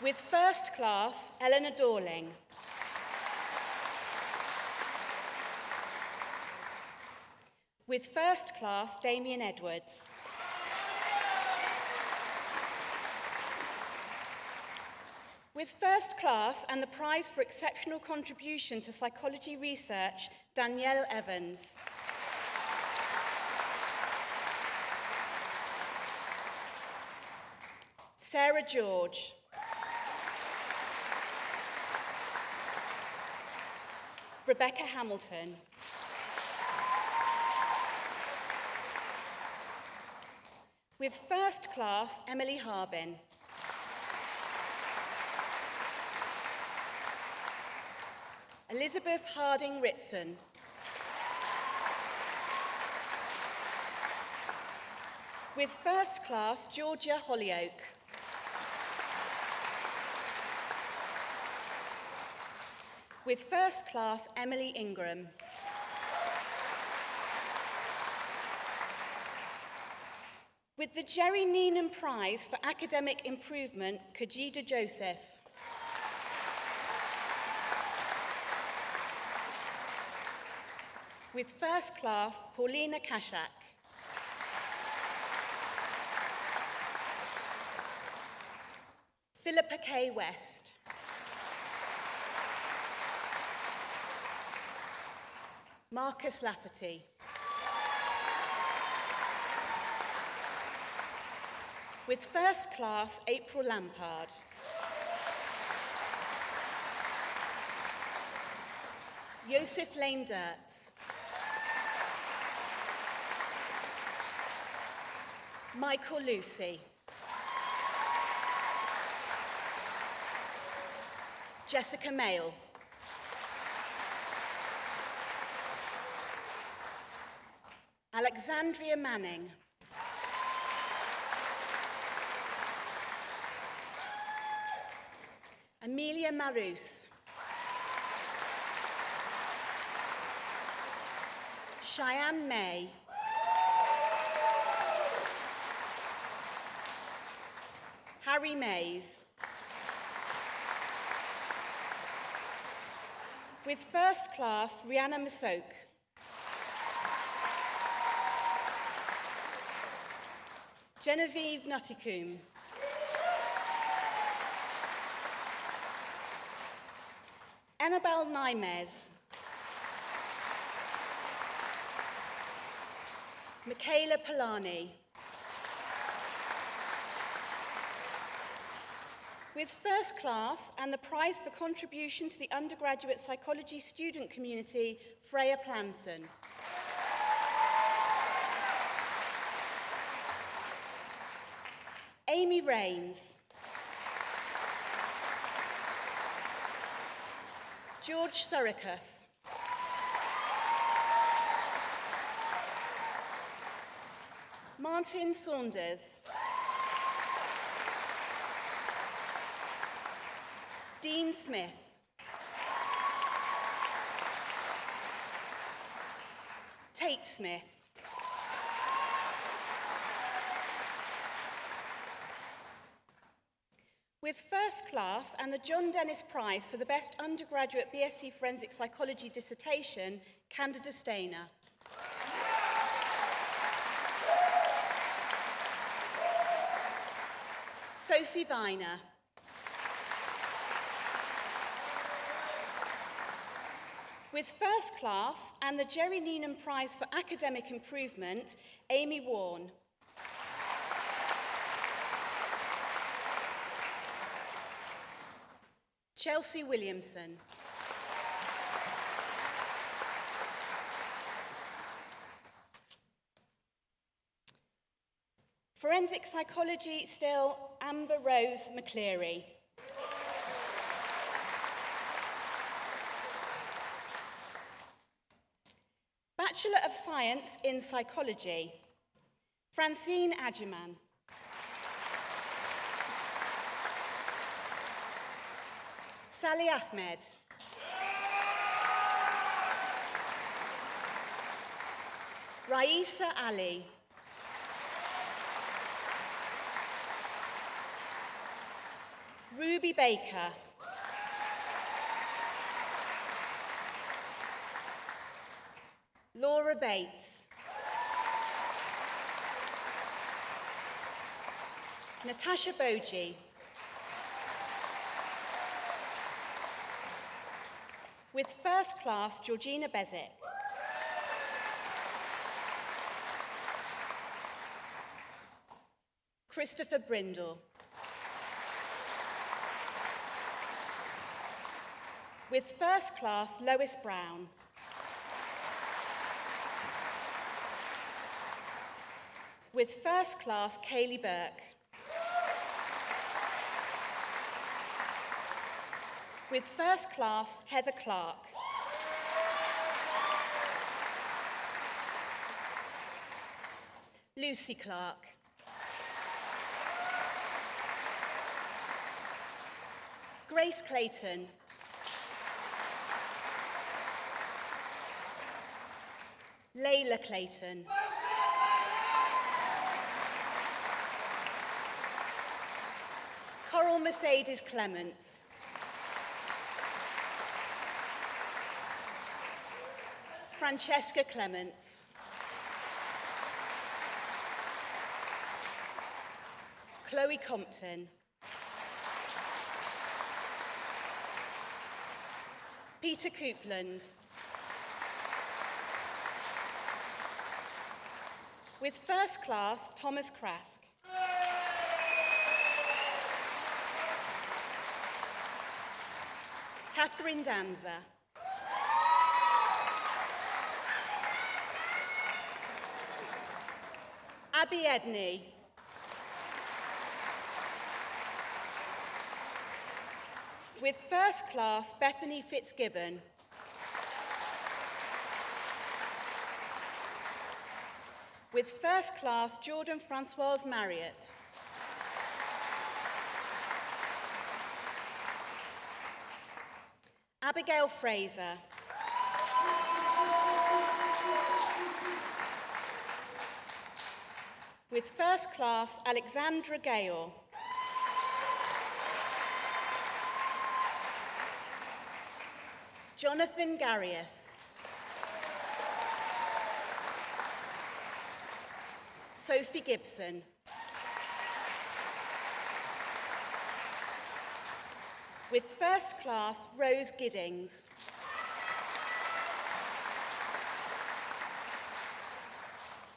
F: With first class, Eleanor Dorling. With first class, Damien Edwards. With first class and the prize for exceptional contribution to psychology research, Danielle Evans. Sarah George. Rebecca Hamilton. With first class, Emily Harbin. Elizabeth Harding Ritson. With first class, Georgia Hollyoak. With first class, Emily Ingram. With the Jerry Neenan Prize for Academic Improvement, Kajida Joseph. With first class, Paulina Kashak. Philippa K. West. Marcus Lafferty. With first class, April Lampard. Joseph Lane Dirts. Michael Lucy. Jessica Mayle. Alexandria Manning. Amelia Marus. Cheyenne May. Harry Mays. With first class, Rihanna Masok. Genevieve Nutticombe. Annabelle Naimes. Michaela Polani. With first class and the prize for contribution to the undergraduate psychology student community, Freya Planson. Amy Rains. George Suricus. Martin Saunders. Dean Smith. Tate Smith. With first class and the John Dennis Prize for the Best Undergraduate BSc Forensic Psychology dissertation, Candida Stainer. Sophie Viner. With first class and the Jerry Neenan Prize for Academic Improvement, Amy Warren. Chelsea Williamson. Forensic Psychology, still Amber Rose McCleary. Bachelor of Science in Psychology, Francine Ajiman. Sally Ahmed. Raisa Ali. Ruby Baker. Laura Bates. Natasha Boji. With first class, Georgina Bezic. Christopher Brindle. With first class, Lois Brown. With first class, Kaylee Burke. With first class, Heather Clark. Lucy Clark. Grace Clayton. Layla Clayton. Coral Mercedes Clements. Francesca Clements. Chloe Compton. Peter Coupland. With first class, Thomas Krask. Catherine Danza. Abby Edney. With first class, Bethany Fitzgibbon. With first class, Jordan Francoise Marriott. Abigail Fraser. With first class, Alexandra Gale. Jonathan Garius. Sophie Gibson. With first class, Rose Giddings.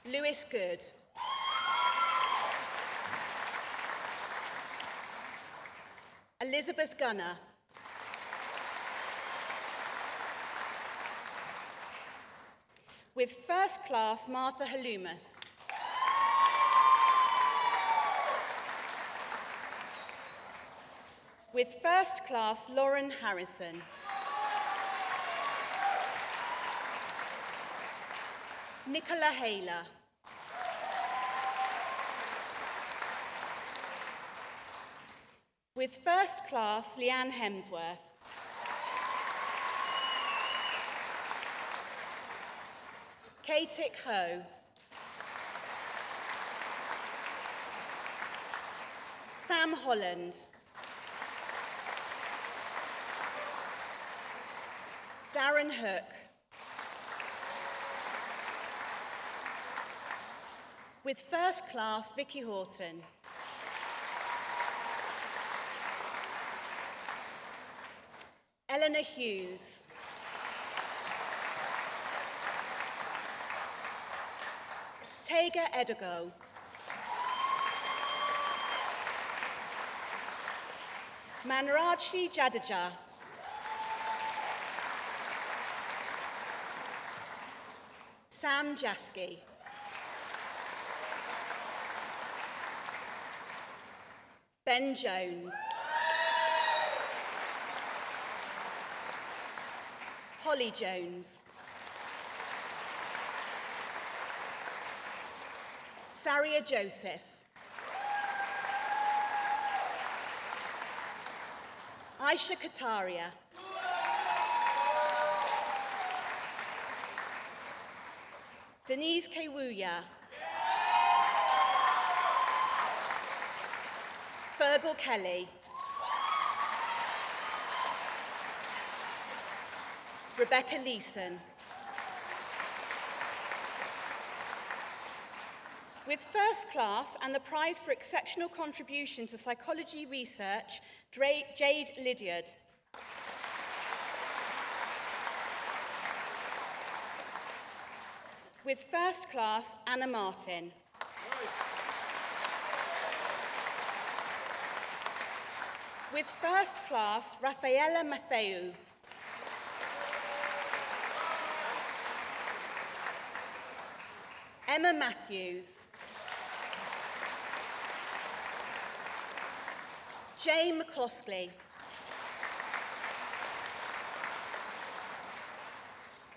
F: Lewis Good. Elizabeth Gunner. With first class, Martha Halumas. With first class, Lauren Harrison. Nicola Hayler. With first class, Leanne Hemsworth. Katik Ho. Sam Holland. Darren Hook. With first class, Vicky Horton. Eleanor Hughes. Tega Edogo. Manraji Jadeja. Sam Jaski. Ben Jones. Holly Jones. Saria Joseph. Aisha Kataria. Denise Kewuya. Fergal Kelly. Rebecca Leeson. With first class and the prize for exceptional contribution to psychology research, Jade Lydiard. With first class, Anna Martin. With first class, Rafaela Matheu. Emma Matthews. Jane McCloskey.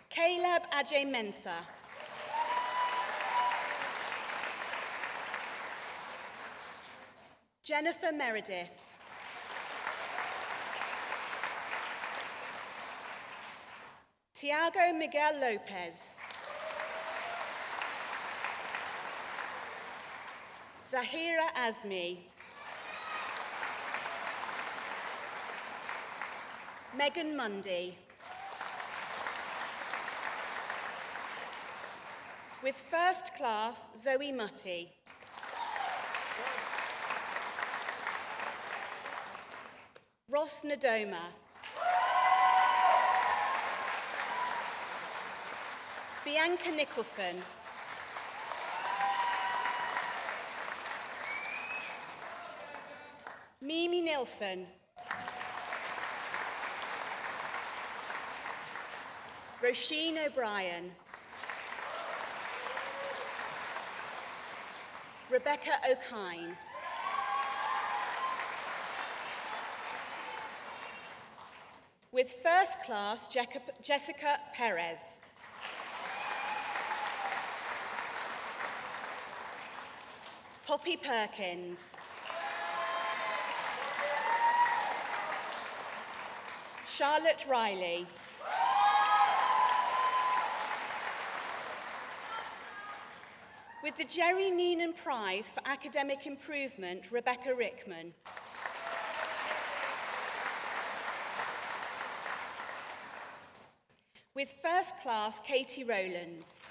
F: Caleb Ajay Mensah. Jennifer Meredith. Tiago Miguel Lopez. Zahira Azmi. Megan Mundy. With first class, Zoe Mutty. Ross Nadoma. Bianca Nicholson. Mimi Nilsson. Roisin O'Brien. Rebecca O'Kine. With first class, Jessica Perez. Poppy Perkins. Charlotte Riley. With the Jerry Neenan Prize for Academic Improvement, Rebecca Rickman. With first class, Katie Rowlands.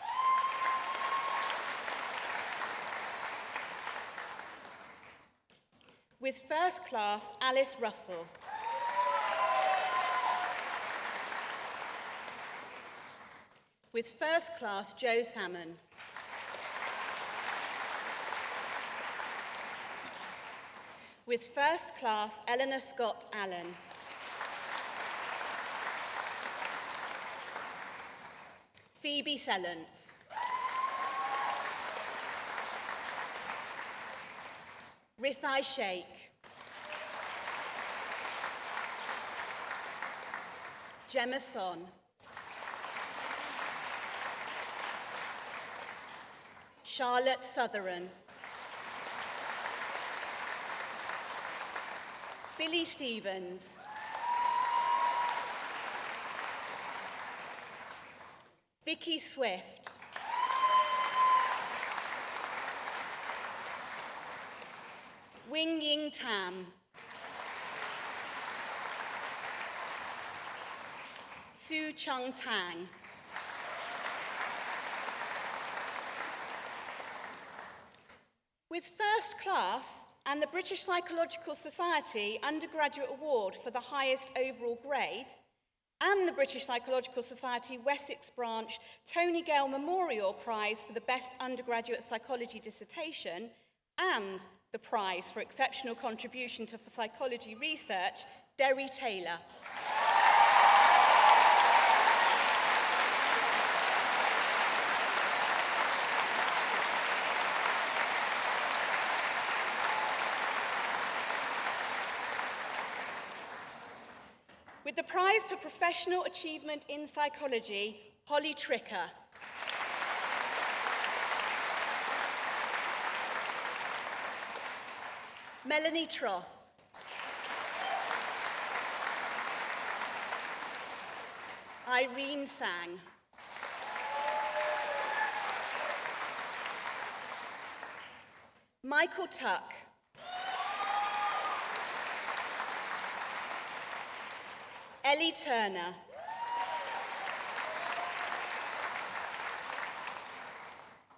F: With first class, Alice Russell. With first class, Joe Salmon. With first class, Eleanor Scott Allen. Phoebe Sellance. Rithai Sheikh. Gemma Son. Charlotte Southern. Billy Stevens. Vicky Swift. Wing Ying Tam. Su Chung Tang. With first class and the British Psychological Society Undergraduate Award for the highest overall grade, and the British Psychological Society Wessex Branch Tony Gale Memorial Prize for the Best Undergraduate Psychology Dissertation, and the prize for exceptional contribution to psychology research, Derry Taylor. With the prize for professional achievement in psychology, Holly Tricker. Melanie Troth. Irene Sang. Michael Tuck. Ellie Turner.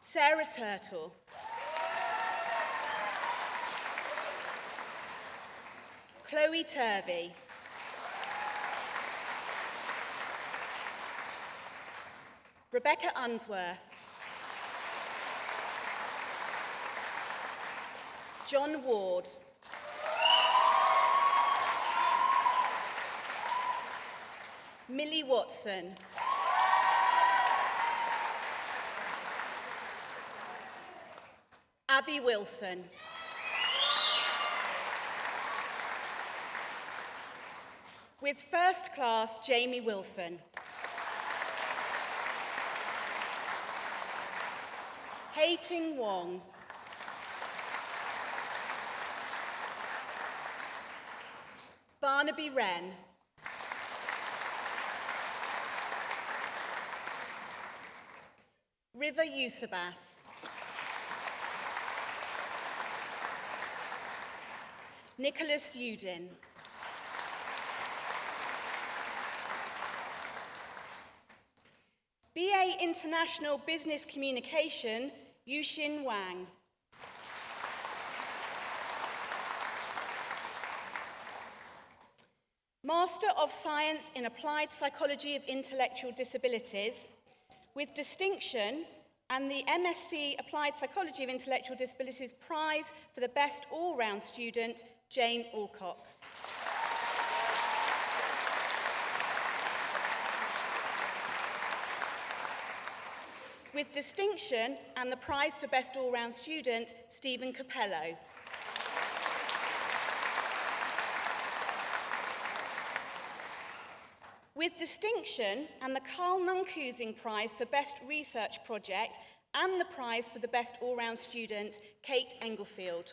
F: Sarah Turtle. Chloe Turvey. Rebecca Unsworth. John Ward. Millie Watson. Abby Wilson. With first class, Jamie Wilson. Hating Wong. Barnaby Wren. River Yusabas. Nicholas Udin. BA International Business Communication, Yuxin Wang. Master of Science in Applied Psychology of Intellectual Disabilities, with distinction, and the MSc Applied Psychology of Intellectual Disabilities Prize for the Best All-Round Student, Jane Alcock. With distinction, and the prize for Best All-Round Student, Stephen Capello. With distinction, and the Carl Nunkhoosing Prize for Best Research Project, and the prize for the Best All-Round Student, Kate Englefield.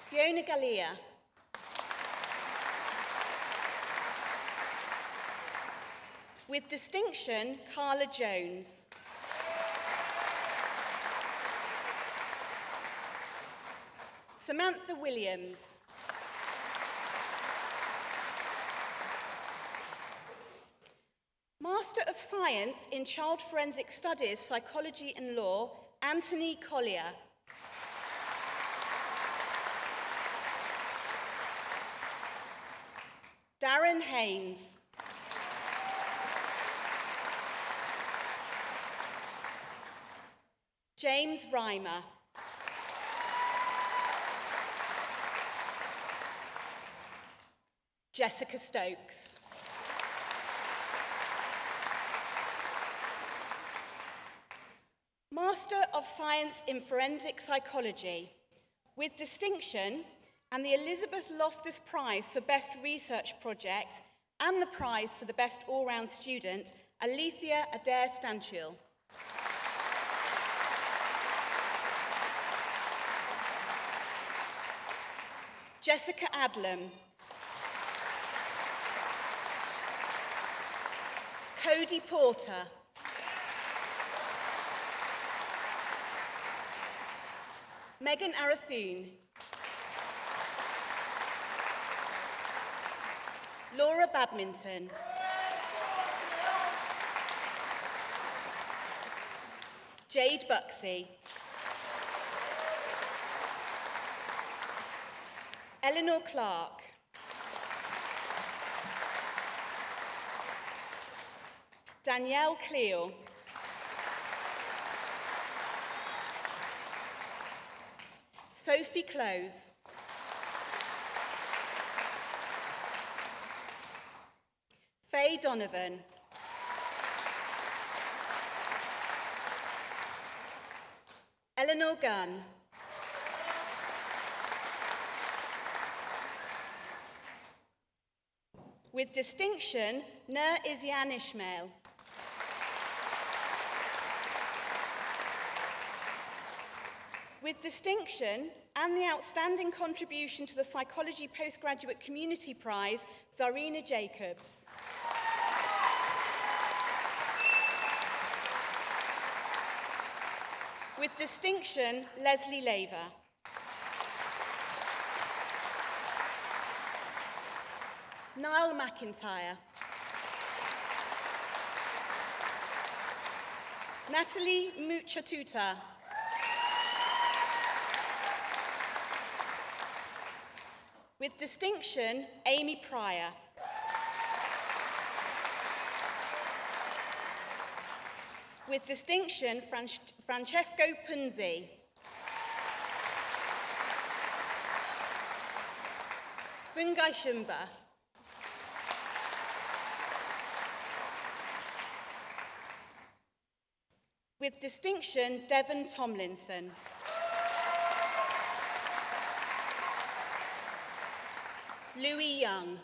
F: Fiona Galea. With distinction, Carla Jones. Samantha Williams. Master of Science in Child Forensic Studies, Psychology and Law, Anthony Collier. Darren Haynes. James Reimer. Jessica Stokes. Master of Science in Forensic Psychology, with distinction, and the Elizabeth Loftus Prize for Best Research Project, and the prize for the Best All-Round Student, Alethea Adair Stanchill. Jessica Adlam. Cody Porter. Megan Arathune. Laura Badminton. Jade Buxey. Eleanor Clark. Danielle Cleo. Sophie Close. Faye Donovan. Eleanor Gunn. With distinction, Nur Isyan Ishmael. With distinction, and the outstanding contribution to the Psychology Postgraduate Community Prize, Zarina Jacobs. With distinction, Leslie Laver. Niall McIntyre. Natalie Muchatuta. With distinction, Amy Pryor. With distinction, Francesco Punzi. Fungai Shumba. With distinction, Devon Tomlinson. Louis Young.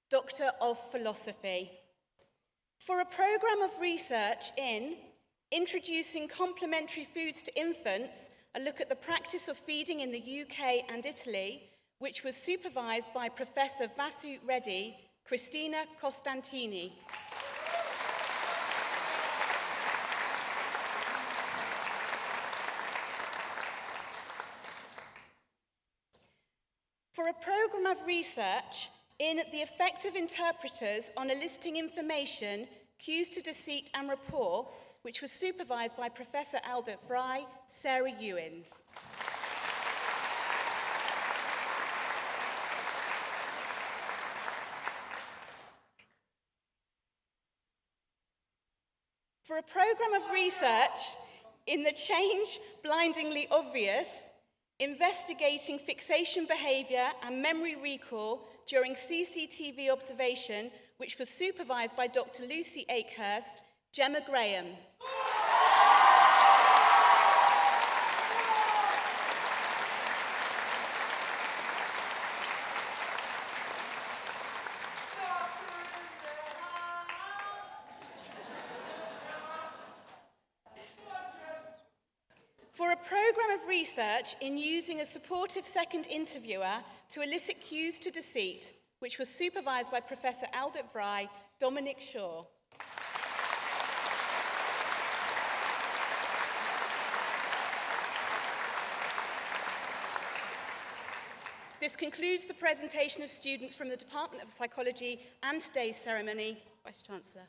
F: Doctor of Philosophy. For a programme of research in introducing complementary foods to infants, a look at the practice of feeding in the UK and Italy, which was supervised by Professor Vasu Reddy, Christina Costantini. For a programme of research in the effect of interpreters on eliciting information, cues to deceit and rapport, which was supervised by Professor Albert Fry, Sarah Ewins. For a programme of research in the change blindingly obvious, investigating fixation behaviour and memory recall during CCTV observation, which was supervised by Dr. Lucy Akehurst, Gemma Graham. For a programme of research in using a supportive second interviewer to elicit cues to deceit, which was supervised by Professor Albert Fry, Dominic Shaw. This concludes the presentation of students from the Department of Psychology and today's ceremony. Vice-Chancellor.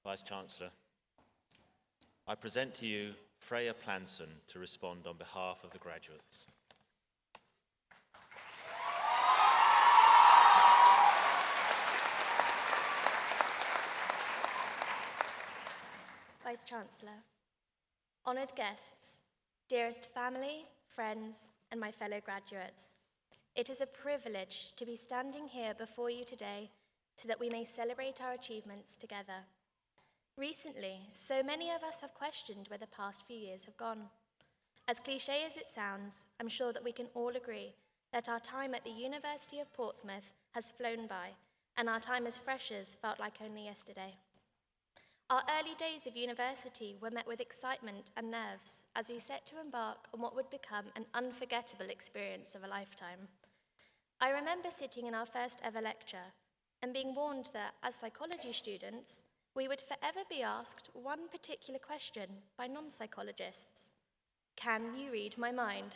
B: Vice-Chancellor, I present to you Freya Planson to respond on behalf of the graduates.
G: Vice-Chancellor, honoured guests, dearest family, friends, and my fellow graduates, it is a privilege to be standing here before you today so that we may celebrate our achievements together. Recently, so many of us have questioned where the past few years have gone. As cliché as it sounds, I'm sure that we can all agree that our time at the University of Portsmouth has flown by, and our time as freshers felt like only yesterday. Our early days of university were met with excitement and nerves as we set to embark on what would become an unforgettable experience of a lifetime. I remember sitting in our first ever lecture and being warned that as psychology students, we would forever be asked one particular question by non-psychologists. Can you read my mind?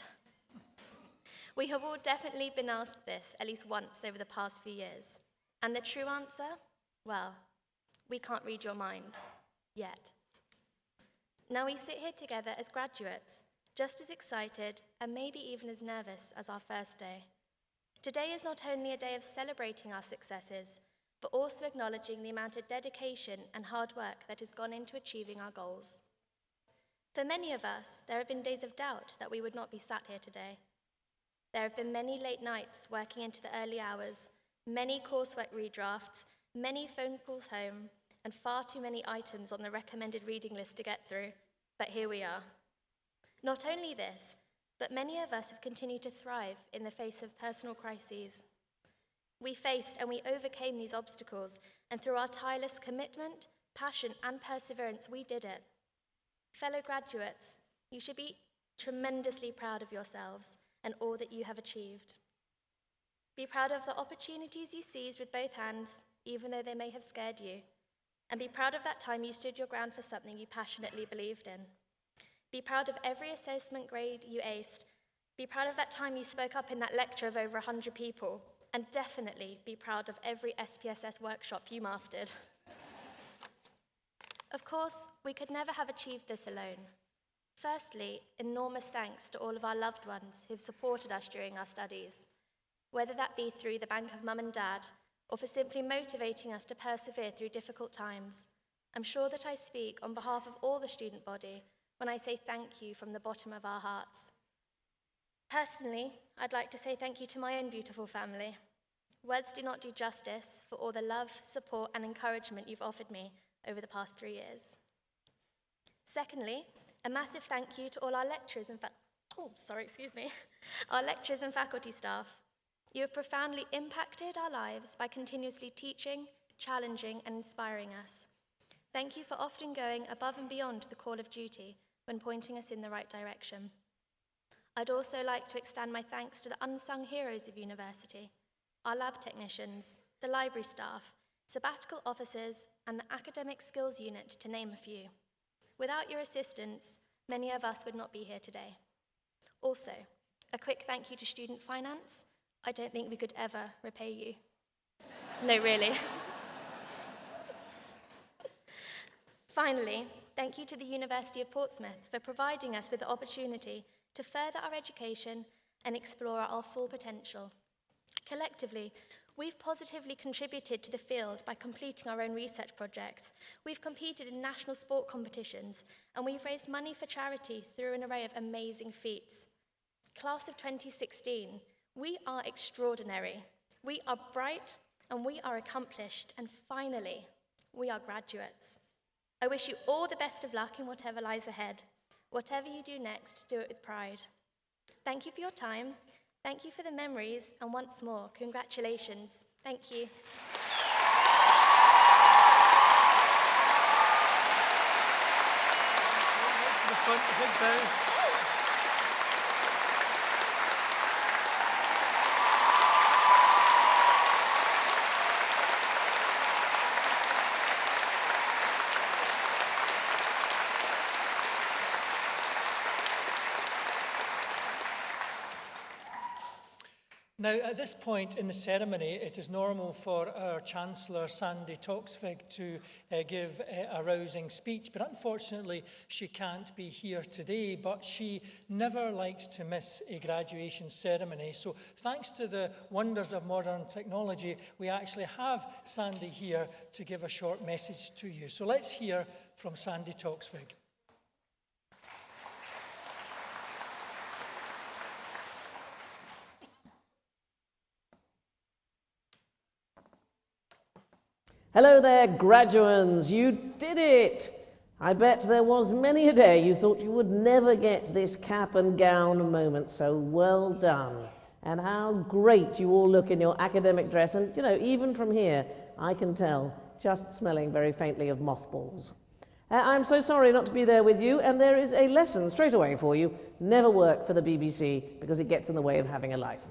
G: We have all definitely been asked this at least once over the past few years. And the true answer? Well, we can't read your mind. Yet. Now we sit here together as graduates, just as excited and maybe even as nervous as our first day. Today is not only a day of celebrating our successes, but also acknowledging the amount of dedication and hard work that has gone into achieving our goals. For many of us, there have been days of doubt that we would not be sat here today. There have been many late nights working into the early hours, many coursework redrafts, many phone calls home, and far too many items on the recommended reading list to get through, but here we are. Not only this, but many of us have continued to thrive in the face of personal crises. We faced and we overcame these obstacles, and through our tireless commitment, passion, and perseverance, we did it. Fellow graduates, you should be tremendously proud of yourselves and all that you have achieved. Be proud of the opportunities you seized with both hands, even though they may have scared you. And be proud of that time you stood your ground for something you passionately believed in. Be proud of every assessment grade you aced. Be proud of that time you spoke up in that lecture of over 100 people. And definitely be proud of every SPSS workshop you mastered. Of course, we could never have achieved this alone. Firstly, enormous thanks to all of our loved ones who've supported us during our studies, whether that be through the bank of mum and dad, or for simply motivating us to persevere through difficult times. I'm sure that I speak on behalf of all the student body when I say thank you from the bottom of our hearts. Personally, I'd like to say thank you to my own beautiful family. Words do not do justice for all the love, support, and encouragement you've offered me over the past 3 years. Secondly, a massive thank you to all our lecturers and our lecturers and faculty staff. You have profoundly impacted our lives by continuously teaching, challenging, and inspiring us. Thank you for often going above and beyond the call of duty when pointing us in the right direction. I'd also like to extend my thanks to the unsung heroes of university, our lab technicians, the library staff, sabbatical officers, and the academic skills unit, to name a few. Without your assistance, many of us would not be here today. Also, a quick thank you to Student Finance. I don't think we could ever repay you. No, really. Finally, thank you to the University of Portsmouth for providing us with the opportunity to further our education and explore our full potential. Collectively, we've positively contributed to the field by completing our own research projects. We've competed in national sport competitions, and we've raised money for charity through an array of amazing feats. Class of 2016, we are extraordinary. We are bright, and we are accomplished, and finally, we are graduates. I wish you all the best of luck in whatever lies ahead. Whatever you do next, do it with pride. Thank you for your time. Thank you for the memories, and once more, congratulations. Thank you.
A: To the front, a big bow. Now, at this point in the ceremony, it is normal for our Chancellor, Sandy Toksvig, to give a rousing speech, but unfortunately, she can't be here today, but she never likes to miss a graduation ceremony. So thanks to the wonders of modern technology, we actually have Sandy here to give a short message to you. So let's hear from Sandy Toksvig.
H: Hello there, graduands, you did it! I bet there was many a day you thought you would never get this cap and gown moment, so well done. And how great you all look in your academic dress, and you know, even from here, I can tell, just smelling very faintly of mothballs. I'm so sorry not to be there with you, and there is a lesson straight away for you. Never work for the BBC, because it gets in the way of having a life.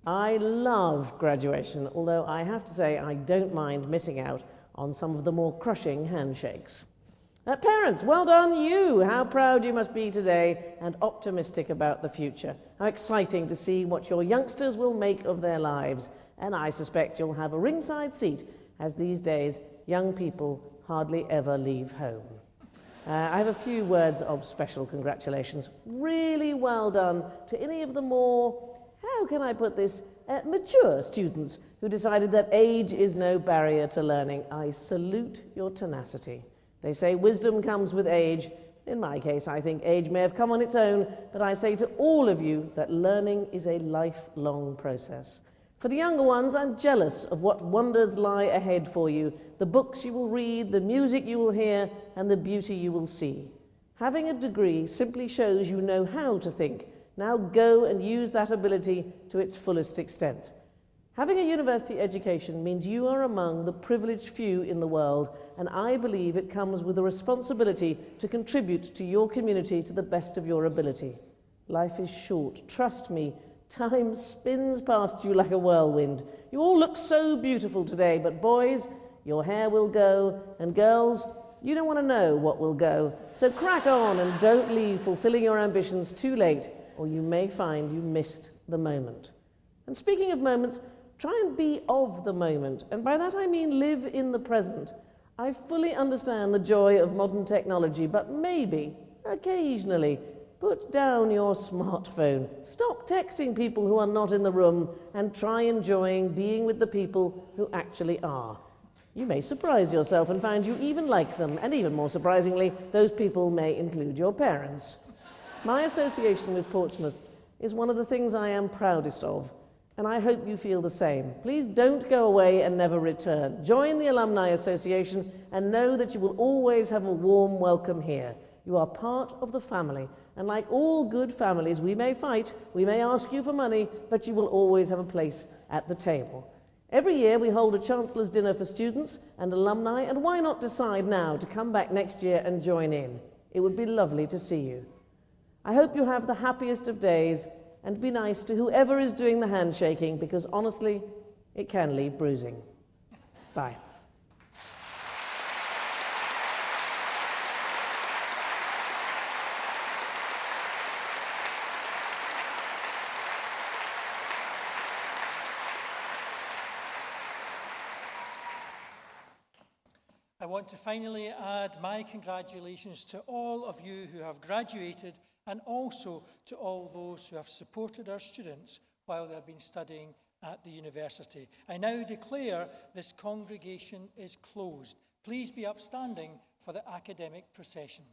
H: I love graduation, although I have to say I don't mind missing out on some of the more crushing handshakes. Parents, well done you! How proud you must be today and optimistic about the future. How exciting to see what your youngsters will make of their lives. And I suspect you'll have a ringside seat, as these days young people hardly ever leave home. I have a few words of special congratulations. Really well done to any of the more, how can I put this, mature students who decided that age is no barrier to learning. I salute your tenacity. They say wisdom comes with age. In my case, I think age may have come on its own, but I say to all of you that learning is a lifelong process. For the younger ones, I'm jealous of what wonders lie ahead for you, the books you will read, the music you will hear, and the beauty you will see. Having a degree simply shows you know how to think. Now go and use that ability to its fullest extent. Having a university education means you are among the privileged few in the world, and I believe it comes with a responsibility to contribute to your community to the best of your ability. Life is short. Trust me, time spins past you like a whirlwind. You all look so beautiful today, but boys, your hair will go, and girls, you don't want to know what will go. So crack on and don't leave fulfilling your ambitions too late, or you may find you missed the moment. And speaking of moments, try and be of the moment, and by that I mean live in the present. I fully understand the joy of modern technology, but maybe, occasionally, put down your smartphone. Stop texting people who are not in the room and try enjoying being with the people who actually are. You may surprise yourself and find you even like them, and even more surprisingly, those people may include your parents. My association with Portsmouth is one of the things I am proudest of. And I hope you feel the same. Please don't go away and never return. Join the Alumni Association and know that you will always have a warm welcome here. You are part of the family. And like all good families, we may fight, we may ask you for money, but you will always have a place at the table. Every year we hold a Chancellor's Dinner for students and alumni, and why not decide now to come back next year and join in? It would be lovely to see you. I hope you have the happiest of days, and be nice to whoever is doing the handshaking, because honestly, it can leave bruising. Bye.
A: I want to finally add my congratulations to all of you who have graduated and also to all those who have supported our students while they have been studying at the university. I now declare this congregation is closed. Please be upstanding for the academic procession.